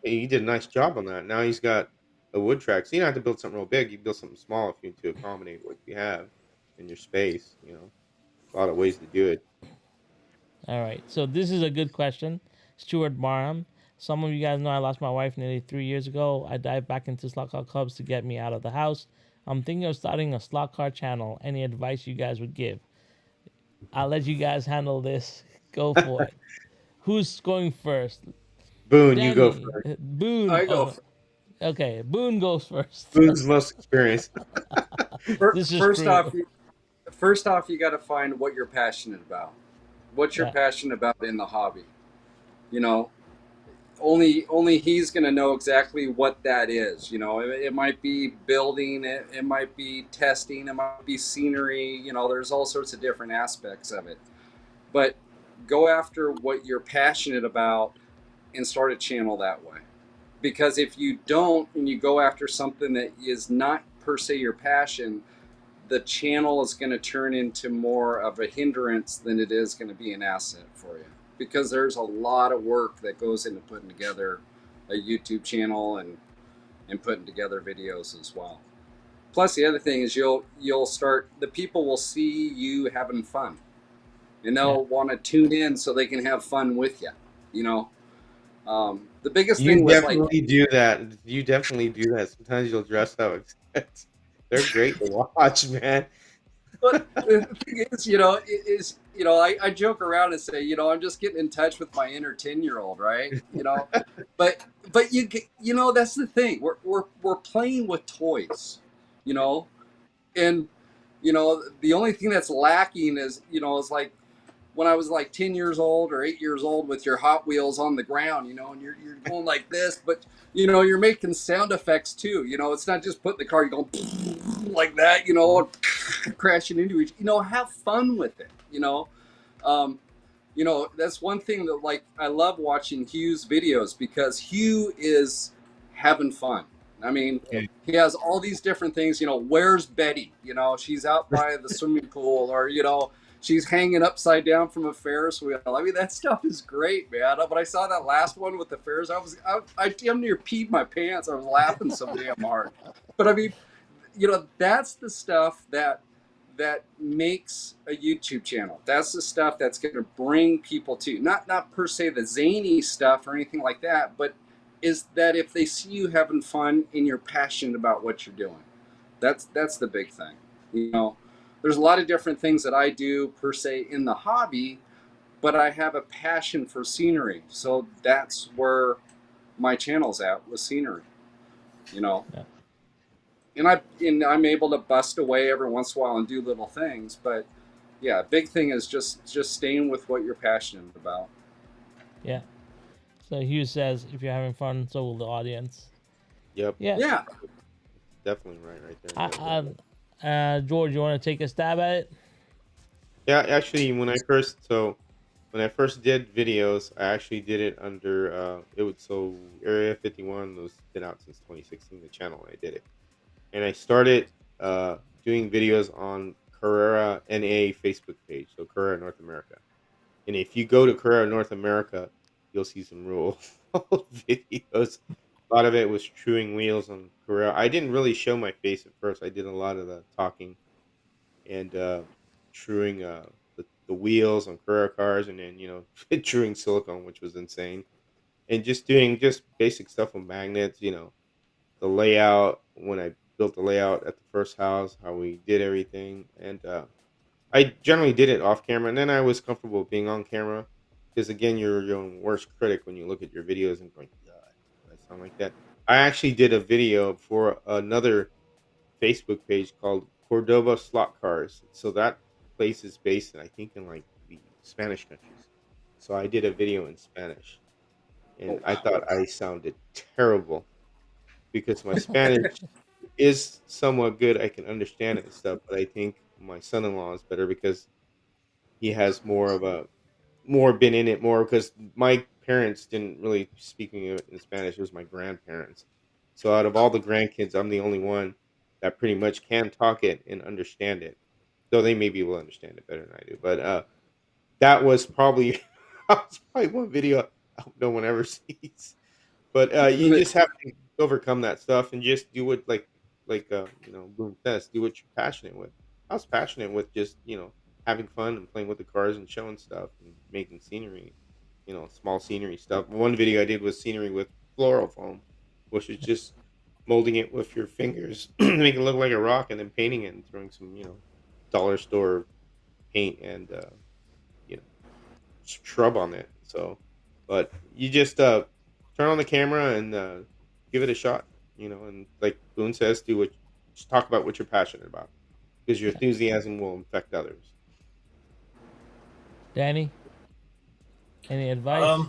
he did a nice job on that. Now he's got a wood track, so you don't have to build something real big. You can build something small if you need to accommodate what you have in your space. A lot of ways to do it. All right. So this is a good question. Stuart Barham. Some of you guys know I lost my wife nearly 3 years ago. I dived back into slot car clubs to get me out of the house. I'm thinking of starting a slot car channel. Any advice you guys would give? I'll let you guys handle this. Go for it. Who's going first? Boone, you go Danny. first. Boone. I go Oh, okay. Boone goes first. Boone's most experienced. This is first true. off. First off, you got to find what you're passionate about. What you're Yeah. passionate about in the hobby. You know, only he's going to know exactly what that is. It might be building, it might be testing, it might be scenery. There's all sorts of different aspects of it. But go after what you're passionate about and start a channel that way. Because if you don't and you go after something that is not per se your passion, the channel is going to turn into more of a hindrance than it is going to be an asset for you. Because there's a lot of work that goes into putting together a YouTube channel and putting together videos as well. Plus, the other thing is you'll start, the people will see you having fun, and they'll want to tune in so they can have fun with you. You know, the biggest You thing with like, definitely do that. You definitely do that. Sometimes you'll dress up. They're great to watch, man. but the thing is, I joke around and say, I'm just getting in touch with my inner 10-year-old, right? But that's the thing. We're playing with toys, you know, and the only thing that's lacking is like when I was like 10 years old or 8 years old with your Hot Wheels on the ground, and you're going like this, but you're making sound effects too. It's not just putting the car, you're going like that, crashing into each, have fun with it, um, that's one thing that, like, I love watching Hugh's videos because Hugh is having fun. I mean, Yeah. he has all these different things. Where's Betty? She's out by the swimming pool, or she's hanging upside down from a Ferris wheel. I mean, that stuff is great, man. But I saw that last one with the Ferris. I damn near peed my pants. I was laughing so damn hard. But I mean, that's the stuff that makes a YouTube channel. That's the stuff that's going to bring people to you. Not per se the zany stuff or anything like that, but is that if they see you having fun and you're passionate about what you're doing. That's the big thing. There's a lot of different things that I do per se in the hobby, but I have a passion for scenery. So that's where my channel's at, with scenery. Yeah. And I'm able to bust away every once in a while and do little things, but yeah, big thing is just staying with what you're passionate about. Yeah. So Hugh says, if you're having fun, so will the audience. Yep. Yeah. Yeah. Definitely right there. George, you want to take a stab at it? Yeah, actually, when I first did videos, I actually did it under Area 51 was been out since 2016, the channel when I did it. And I started doing videos on Carrera NA Facebook page, so Carrera North America. And if you go to Carrera North America, you'll see some real old videos. A lot of it was truing wheels on Carrera. I didn't really show my face at first. I did a lot of the talking and truing the wheels on Carrera cars, and then truing silicone, which was insane, and just doing just basic stuff with magnets. The layout when I built the layout at the first house, how we did everything, and I generally did it off camera, and then I was comfortable being on camera because again, you're your own worst critic when you look at your videos and going, "God, I sound like that." I actually did a video for another Facebook page called Cordoba Slot Cars. So that place is based in, I think, in like the Spanish countries. So I did a video in Spanish, Oh, and I wow. thought I sounded terrible because my Spanish is somewhat good. I can understand it and stuff, but I think my son-in-law is better because he has more been in it more because my parents didn't really speak in Spanish. It was my grandparents. So out of all the grandkids, I'm the only one that pretty much can talk it and understand it. Though they maybe will understand it better than I do. But that was probably that was probably one video I hope no one ever sees. But you just have to overcome that stuff and just do what Boom says, do what you're passionate with. I was passionate with just having fun and playing with the cars and showing stuff and making scenery, small scenery stuff. One video I did was scenery with floral foam, which is just molding it with your fingers, make it look like a rock, and then painting it and throwing some dollar store paint and you know shrub on it. So, but you just turn on the camera and give it a shot, and like Boone says, just talk about what you're passionate about because your enthusiasm will infect others. Danny, any advice?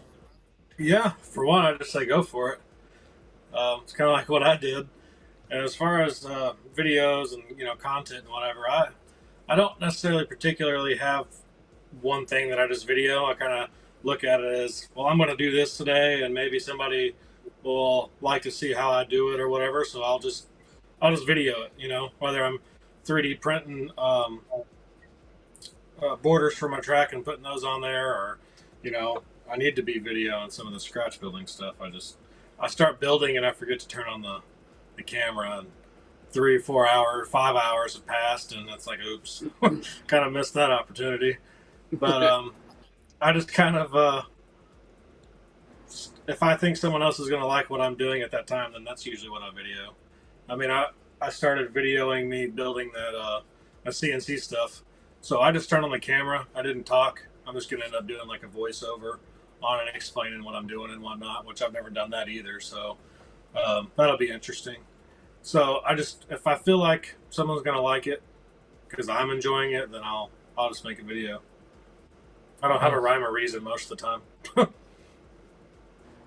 Yeah, for one, I just say go for it. It's kind of like what I did. And as far as videos and content and whatever, I don't necessarily particularly have one thing that I just video. I kind of look at it as, well, I'm going to do this today, and maybe somebody will like to see how I do it or whatever. So I'll just video it. Whether I'm 3D printing borders for my track and putting those on there, or I need to be video on some of the scratch building stuff. I start building and I forget to turn on the camera, and 3 4 hours 5 hours have passed, and it's like, oops. Kind of missed that opportunity. But I just kind of if I think someone else is going to like what I'm doing at that time, then that's usually what I video. I mean, I started videoing me building that CNC stuff. So I just turned on the camera. I didn't talk. I'm just going to end up doing like a voiceover on it, explaining what I'm doing and whatnot, which I've never done that either. So that'll be interesting. So if I feel like someone's going to like it because I'm enjoying it, then I'll just make a video. I don't have a Nice. rhyme or reason most of the time.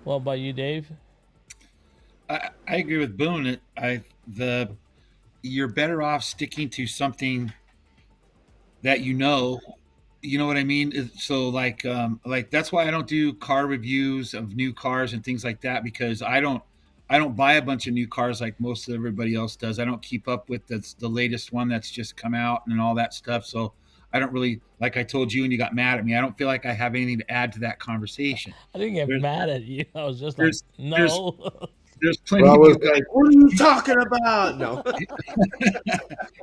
What about you, Dave? I agree with Boone. You're better off sticking to something that you know what I mean? So like that's why I don't do car reviews of new cars and things like that, because I don't buy a bunch of new cars like most of everybody else does. I don't keep up with the latest one that's just come out and all that stuff. So I don't really, like I told you and you got mad at me, I don't feel like I have anything to add to that conversation. I didn't get There's mad at you. I was just like, there's there's no. there's Well, plenty I of was you like, what are you talking about? No.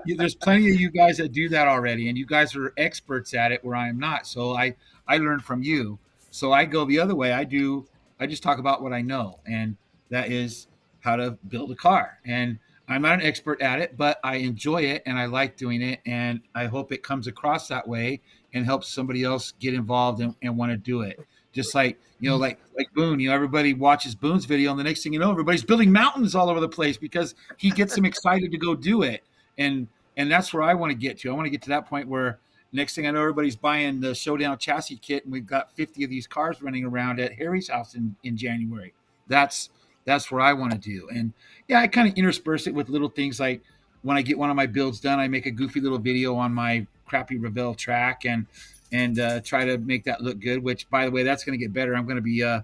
there's plenty of you guys that do that already, and you guys are experts at it where I am not. So I learned from you. So I go the other way. I just talk about what I know, and that is how to build a car. And I'm not an expert at it, but I enjoy it and I like doing it, and I hope it comes across that way and helps somebody else get involved and want to do it. Just like like Boone, everybody watches Boone's video, and the next thing you know, everybody's building mountains all over the place because he gets them excited to go do it. And and that's where I want to get to. I want to get to that point where next thing I know, everybody's buying the Showdown chassis kit, and we've got 50 of these cars running around at Harry's house in January. That's that's what I want to do. And yeah, I kind of intersperse it with little things like when I get one of my builds done, I make a goofy little video on my crappy Revell track and try to make that look good. Which, by the way, that's going to get better. I'm going to be I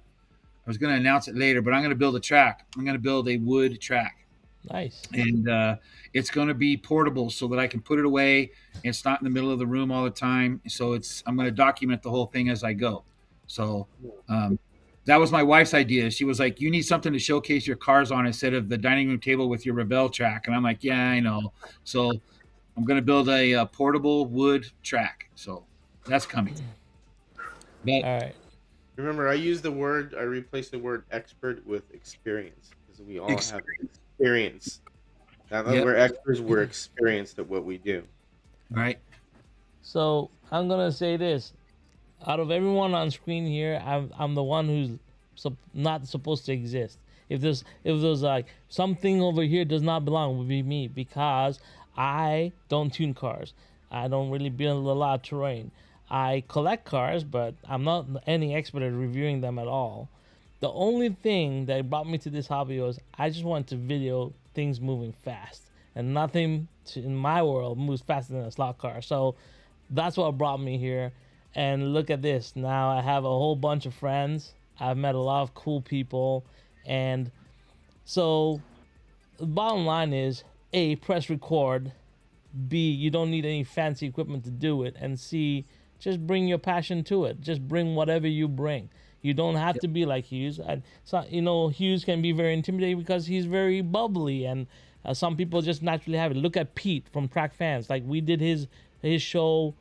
was going to announce it later, but I'm going to build a track. I'm going to build a wood track, Nice. and it's going to be portable so that I can put it away. It's not in the middle of the room all the time. So I'm going to document the whole thing as I go. So um, that was my wife's idea. She was like, "You need something to showcase your cars on instead of the dining room table with your Revell track." And I'm like, "Yeah, I know." So I'm going to build a portable wood track. So that's coming. But All right. Remember, I replaced the word expert with experience because we all ex- have experience. Not that yep, we're experts, we're experienced at what we do. right. So I'm gonna say this: out of everyone on screen here, I'm the one who's not supposed to exist. If there's like something over here does not belong, it would be me because I don't tune cars. I don't really build a lot of terrain. I collect cars, but I'm not any expert at reviewing them at all. The only thing that brought me to this hobby was I just wanted to video things moving fast, and nothing in my world moves faster than a slot car. So that's what brought me here. And look at this. Now I have a whole bunch of friends. I've met a lot of cool people. And so the bottom line is A, press record. B, you don't need any fancy equipment to do it. And C, just bring your passion to it. Just bring whatever you bring. You don't have to be like Hughes. So, Hughes can be very intimidating because he's very bubbly, and some people just naturally have it. Look at Pete from Track Fans. Like we did his show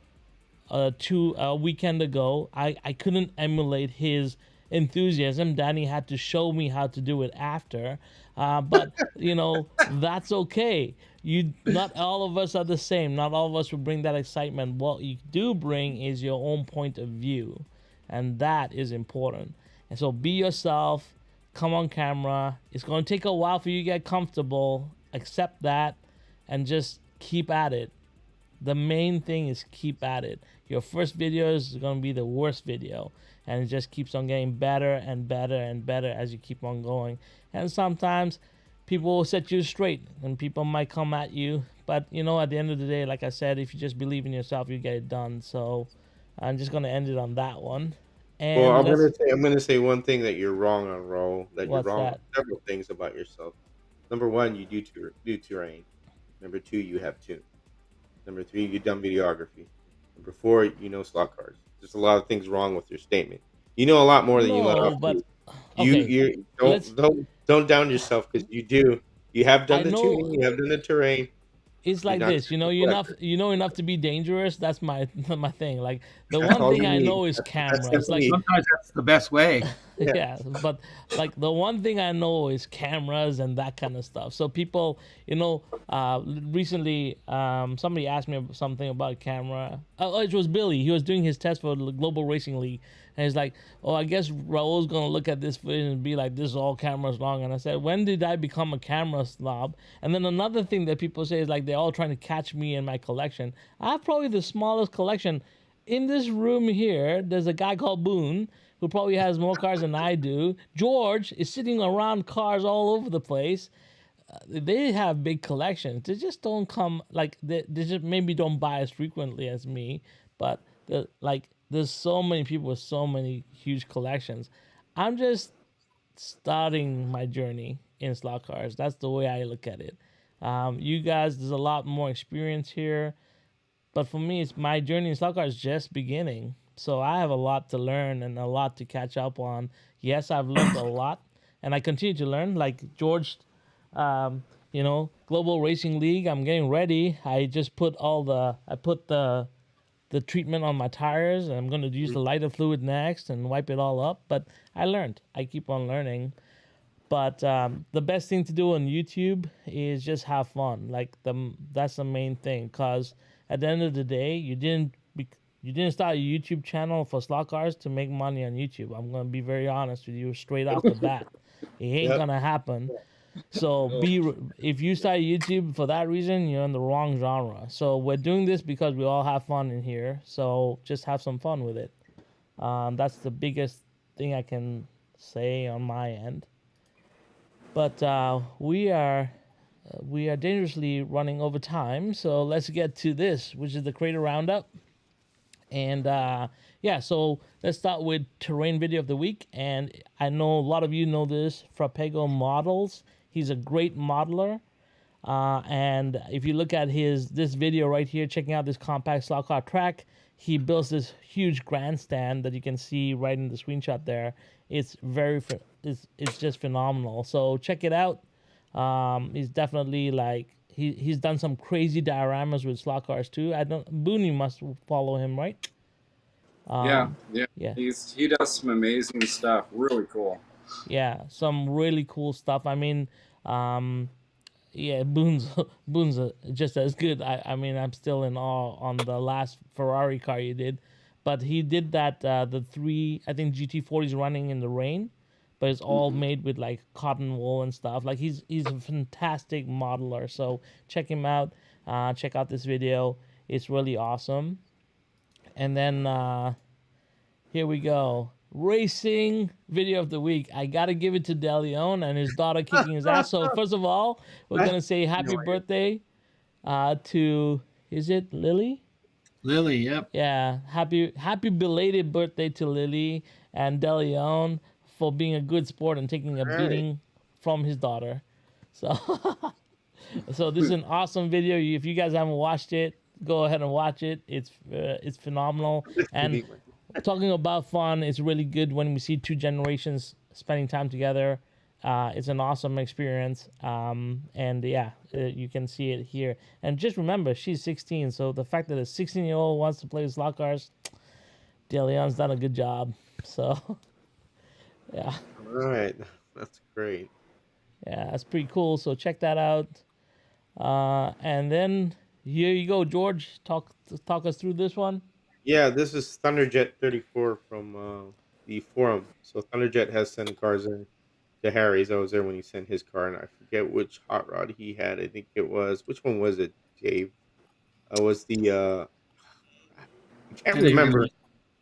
a weekend ago. I couldn't emulate his enthusiasm. Danny had to show me how to do it after. But that's okay. You Not all of us are the same. Not all of us will bring that excitement. What you do bring is your own point of view, and that is important. And so be yourself. Come on camera. It's going to take a while for you to get comfortable. Accept that, and just keep at it. The main thing is keep at it. Your first video is going to be the worst video, and it just keeps on getting better and better and better as you keep on going. And sometimes people will set you straight, and people might come at you, but at the end of the day, like I said, if you just believe in yourself, you get it done. So I'm just going to end it on that one. Well, And let's I'm gonna say one thing that you're wrong on, Roll. That you're what's wrong on that? several things about yourself. Number one, you do terrain. Number two, you have tunes. Number three, you done videography. Number four, you know slot cars. There's a lot of things wrong with your statement. You know a lot more than you let off No, to. but okay. You Let's. don't down yourself because you do. You have done I the know tuning. You have done the terrain. it's You're like not this. just a collector. You know enough to be dangerous. That's my my thing. Like the That's one all thing you I need. know is That's the best step cameras. you Like need. Sometimes that's the best way. Yeah. yeah, but like the one thing I know is cameras and that kind of stuff. So people, recently, somebody asked me something about a camera. Oh, it was Billy. He was doing his test for the Global Racing League, and he's like, "Oh, I guess Raul's gonna look at this footage and be like, this is all cameras long." And I said, "When did I become a camera snob?" And then another thing that people say is like they're all trying to catch me in my collection. I have probably the smallest collection in this room here. There's a guy called Boone who probably has more cars than I do. George is sitting around cars all over the place. They have big collections. They just don't come like they just maybe don't buy as frequently as me. But there's so many people with so many huge collections. I'm just starting my journey in slot cars. That's the way I look at it. You guys, there's a lot more experience here. But for me, it's my journey in slot car is just beginning. So I have a lot to learn and a lot to catch up on. Yes, I've learned a lot, and I continue to learn. Like George, Global Racing League. I'm getting ready. I just put the treatment on my tires, and I'm gonna use the lighter fluid next and wipe it all up. But I learned. I keep on learning. But the best thing to do on YouTube is just have fun. That's the main thing. Cause at the end of the day, you didn't start a YouTube channel for slot cars to make money on YouTube. I'm gonna be very honest with you straight off the bat. It ain't Yep. gonna happen. So if you start YouTube for that reason, you're in the wrong genre. So we're doing this because we all have fun in here. So just have some fun with it. That's the biggest thing I can say on my end. But we are dangerously running over time, so let's get to this, which is the creator roundup. And yeah, so let's start with terrain video of the week. And I know a lot of you know this, Frappego Models. He's a great modeler. And if you look at this video right here, checking out this compact slot car track, he builds this huge grandstand that you can see right in the screenshot there. It's it's just phenomenal. So check it out. He's definitely like he's done some crazy dioramas with slot cars too. I don't Boone, you must follow him, right? Yeah, Um, yeah. yeah, He does some amazing stuff. Really cool. yeah, some really cool stuff. I mean, um, yeah, Boone's just as good. I mean, I'm still in awe on the last Ferrari car you did, but he did that the three I think GT40s running in the rain, but it's all Hmm. made with like cotton wool and stuff. Like he's a fantastic modeler. So check him out. Check out this video. It's really awesome. And then here we go. Racing video of the week. I gotta give it to DeLeon and his daughter kicking his ass. So first of all, we're I gonna say no happy idea. birthday to is it Lily? Lily, yep. Yeah, happy belated birthday to Lily and DeLeon for being a good sport and taking a All right. beating from his daughter. So so this is an awesome video. If you guys haven't watched it, go ahead and watch it. It's phenomenal. This could And be my talking about fun, it's really good when we see two generations spending time together. It's an awesome experience. And yeah, you can see it here. And just remember, she's 16, so the fact that a 16-year-old wants to play slot cars, DeLeon's done a good job. So yeah, All right. That's great. yeah, that's pretty cool. So check that out. And then here you go, George. Talk us through this one. Yeah, this is Thunderjet 34 from the forum. So Thunderjet has sent cars in to Harry's. I was there when he sent his car, and I forget which hot rod he had. I think it was which one was it, Dave? Was the I can't I didn't remember. remember.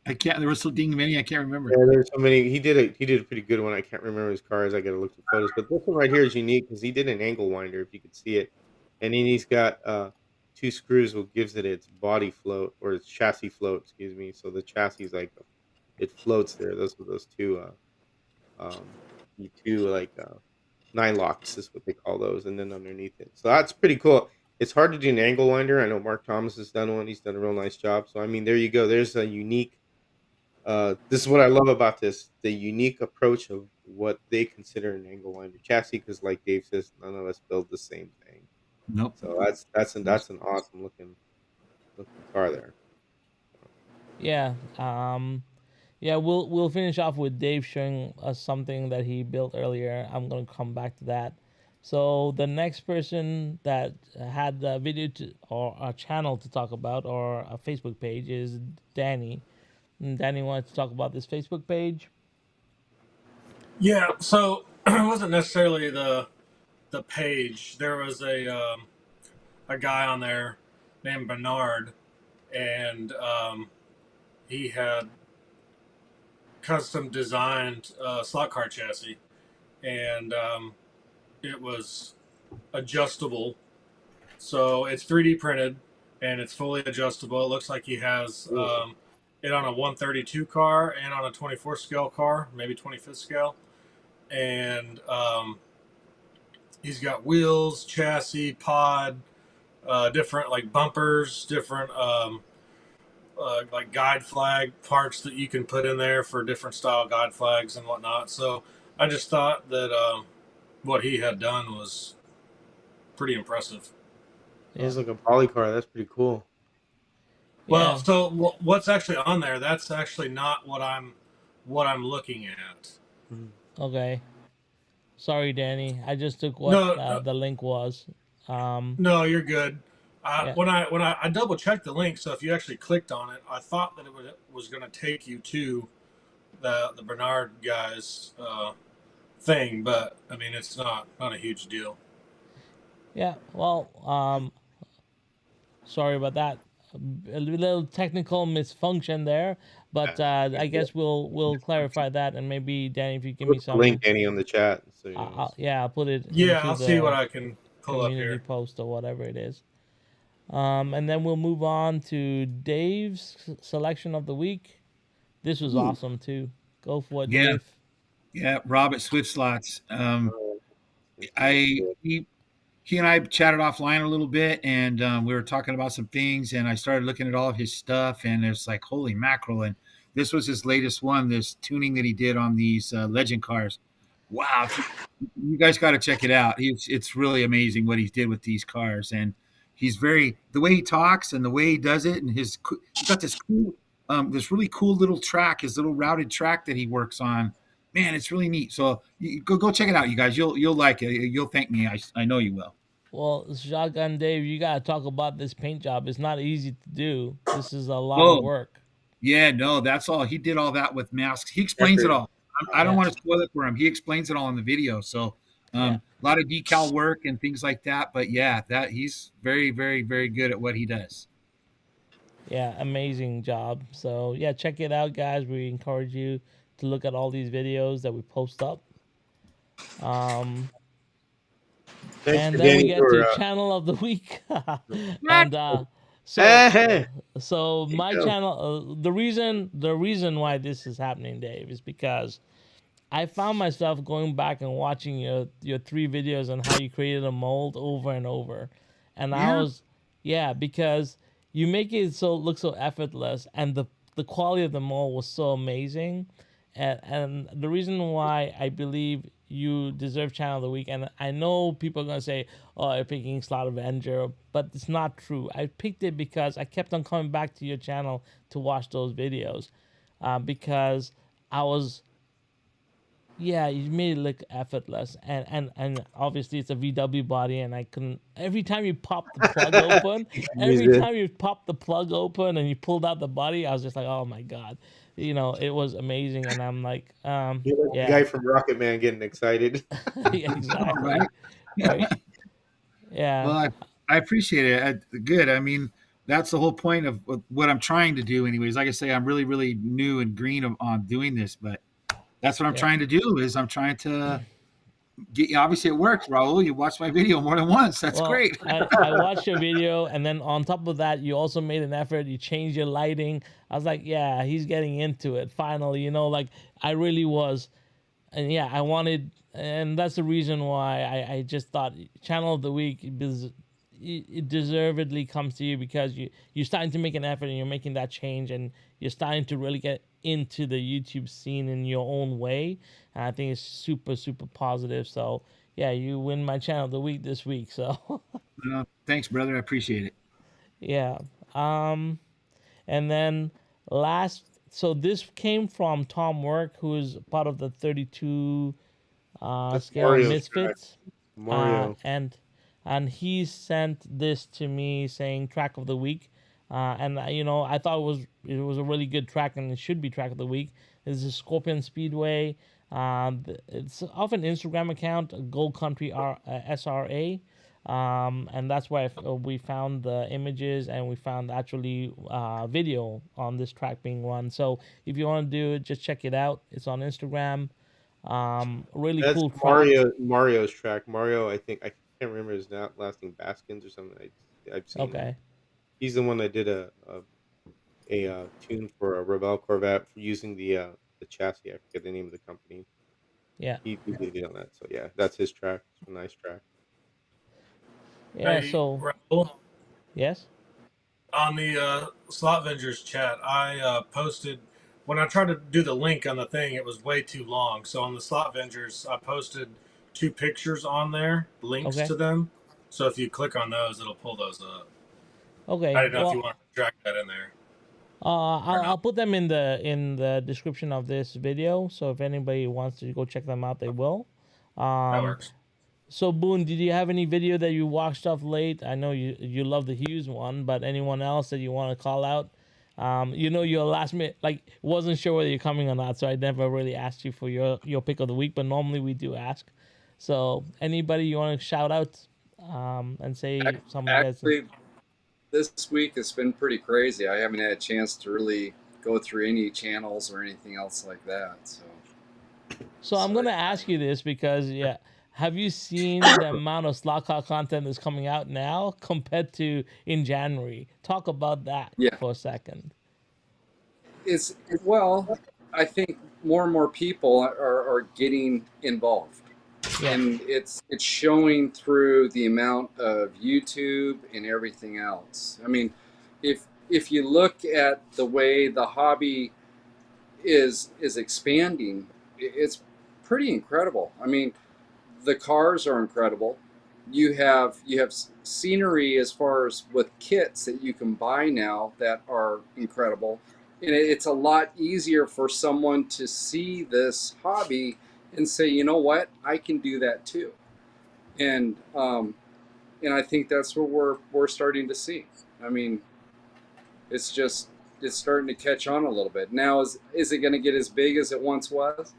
I can't. There were so dang many. I can't remember. Yeah, there's so many. He did a pretty good one. I can't remember his cars. I got to look at photos. But this one right here is unique because he did an angle winder, if you could see it, and then he's got two screws, what gives it its body float or its chassis float. Excuse me. So the chassis is like it floats there. Those two the two like 9 locks is what they call those, and then underneath it. So that's pretty cool. It's hard to do an angle winder. I know Mark Thomas has done one. He's done a real nice job. So I mean, there you go. There's a unique. This is what I love about this: the unique approach of what they consider an angle winder chassis. Because, like Dave says, none of us build the same thing. Nope. So that's an awesome looking car there. Yeah. Yeah, we'll finish off with Dave showing us something that he built earlier. I'm gonna come back to that. So the next person that had a video or a channel to talk about or a Facebook page is Danny. And Danny wanted to talk about this Facebook page. Yeah, so it wasn't necessarily the page. There was a guy on there named Bernard, and he had custom designed slot car chassis, and it was adjustable. So it's 3D printed and it's fully adjustable. It looks like he has it on a 132 car and on a 24 scale car, maybe 25th scale. And he's got wheels, chassis, pod, different like bumpers, different like guide flag parts that you can put in there for different style guide flags and whatnot. So I just thought that what he had done was pretty impressive. It's like a poly car. That's pretty cool. Well, Yeah. so what's actually on there? That's actually not what I'm looking at. Mhm. Okay. Sorry, Danny. I just took what No, the link was. no, you're good. Yeah. When I double checked the link, so if you actually clicked on it, I thought that was going to take you to the Bernard guy's thing, but I mean it's not a huge deal. Yeah. Well, sorry about that. A little technical misfunction there, but I guess we'll clarify that, and maybe Danny, if you give me Put the link, some, Danny, on the chat. So you know. yeah, I'll put it Yeah, into I'll see what the I can pull up community here. post or whatever it is. And then we'll move on to Dave's selection of the week. This was Ooh. awesome too. Go for it, Yeah. Dave. Yeah, Rob at Swift Slots. Let's I see. he and I chatted offline a little bit, and we were talking about some things, and I started looking at all of his stuff, and it's like holy mackerel! And this was his latest one, this tuning that he did on these legend cars. Wow, you guys got to check it out. It's really amazing what he did with these cars, and he's very the way he talks and the way he does it, and he's got this cool, this really cool little track, his little routed track that he works on. Man, it's really neat. So you, go check it out, you guys. You'll like it. You'll thank me. I know you will. Well, Shotgun Dave, you gotta talk about this paint job. It's not easy to do. This is a lot of Oh, work. yeah, no, that's all. He did all that with masks. He explains it Record. all. I don't Yeah, want to spoil it for him. He explains it all in the video. So, yeah, a lot of decal work and things like that. But yeah, that he's very, very, very good at what he does. yeah. Amazing job. So yeah, check it out, guys. We encourage you to look at all these videos that we post up. Um, Thanks and for then we Danny get for. to channel of the week. What? and so Hey, so there you my go. channel, the reason why this is happening, Dave, is because I found myself going back and watching your 3 videos on how you created a mold over and over, and I Yeah. was, yeah, because you make it look so effortless, and the quality of the mold was so amazing, and the reason why I believe you deserve channel of the week, and I know people are gonna say, "Oh, you're picking Slot Avenger," but it's not true. I picked it because I kept on coming back to your channel to watch those videos, because I was, yeah, you made it look effortless, and obviously it's a VW body, and I couldn't. Every time you pop the plug open, Use every it. time you pop the plug open and you pulled out the body, I was just like, oh my god, it was amazing, and I'm like, You're like the yeah, guy from Rocket Man getting excited. yeah, All right. exactly, right, yeah, Well, I appreciate it. Good. I mean, that's the whole point of what I'm trying to do, anyways. Like I say, I'm really, really new and green on doing this, but that's what I'm yeah, trying to do. Is I'm trying to Obviously, it works, Raul. You watched my video more than once. That's Well, great. I watched your video, and then on top of that, you also made an effort. You changed your lighting. I was like, yeah, he's getting into it finally. Like I really was, and yeah, I wanted, and that's the reason why I just thought channel of the week because it deservedly comes to you because you're starting to make an effort and you're making that change and you're starting to really get into the YouTube scene in your own way. And I think it's super positive. So yeah, you win my channel of the week this week. So Thanks, brother. I appreciate it. yeah. And then last, so this came from Tom Work, who is part of the 32 That's scale Mario's track. Misfits, Mario. and he sent this to me saying track of the week, and I thought it was a really good track and it should be track of the week. This is Scorpion Speedway. It's off an Instagram account, Gold Country SRA. And that's where we found the images and we found actually video on this track being run. So if you want to do it, just check it out. It's on Instagram. Really That's cool track. Mario's track. Mario, I think I can't remember his lasting Baskins or something. I've seen him. Okay. He's the one that did a tune for a Revell Corvette for using the chassis. I forget the name of the company. Yeah. He did it on that. So yeah, that's his track. It's a nice track. Yeah. Hey, So Raul, yes. on the Slot Vengers chat, I posted when I tried to do the link on the thing, it was way too long. So on the Slot Vengers, I posted 2 pictures on there, links Okay. to them. So if you click on those, it'll pull those up. I Okay. didn't know if you Well, wanted to drag that in there or I'll not. put them in the description of this video. So if anybody wants to go check them out, they will. That Um, works. So Boone, did you have any video that you watched of late? I know you love the Hughes one, but anyone else that you want to call out? Your last minute like wasn't sure whether you're coming or not, so I never really asked you for your pick of the week, but normally we do ask. So anybody you want to shout out, and say something that's Actually, this week has been pretty crazy. I haven't had a chance to really go through any channels or anything else like that. so I'm So gonna ask you this because yeah. Have you seen the amount of slot car content that's coming out now compared to in January? Talk about that yeah, for a second. it's well. I think more and more people are getting involved, Yeah. and it's showing through the amount of YouTube and everything else. I mean, if you look at the way the hobby is expanding, it's pretty incredible. I mean, the cars are incredible. You have scenery as far as with kits that you can buy now that are incredible, and it's a lot easier for someone to see this hobby and say, you know what, I can do that too. And I think that's what we're starting to see. I mean, it's just it's starting to catch on a little bit now. Is it going to get as big as it once was?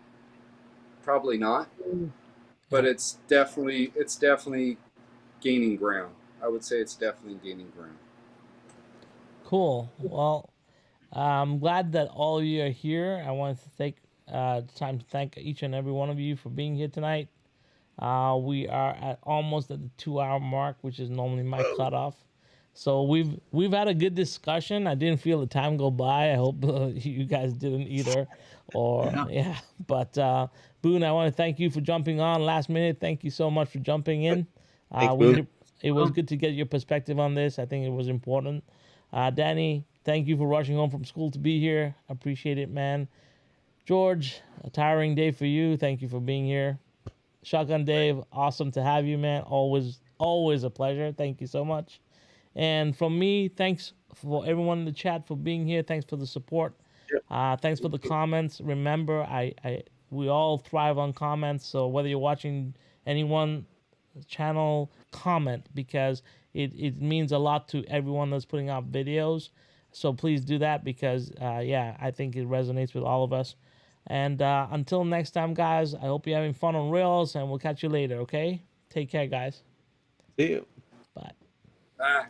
Probably not, but Yeah. it's definitely gaining ground. I would say it's definitely gaining ground. Cool. Well, I'm glad that all of you are here. I want to take time to thank each and every one of you for being here tonight. We are at almost at the 2 hour mark, which is normally my cutoff. So we've had a good discussion. I didn't feel the time go by. I hope you guys didn't either. Or Yeah. yeah, but Boone, I want to thank you for jumping on last minute. Thank you so much for jumping in. Thanks, Boone. We it was good to get your perspective on this. I think it was important. Danny, thank you for rushing home from school to be here. Appreciate it, man. George, a tiring day for you. Thank you for being here. Shotgun Dave, awesome to have you, man. Always a pleasure. Thank you so much. And from me, thanks for everyone in the chat for being here. Thanks for the support. Thanks for the comments. Remember, we all thrive on comments. So whether you're watching anyone channel, comment because it means a lot to everyone that's putting out videos. So please do that because yeah, I think it resonates with all of us. And until next time, guys, I hope you're having fun on Rails, and we'll catch you later. Okay, take care, guys. See you. Bye. Ah.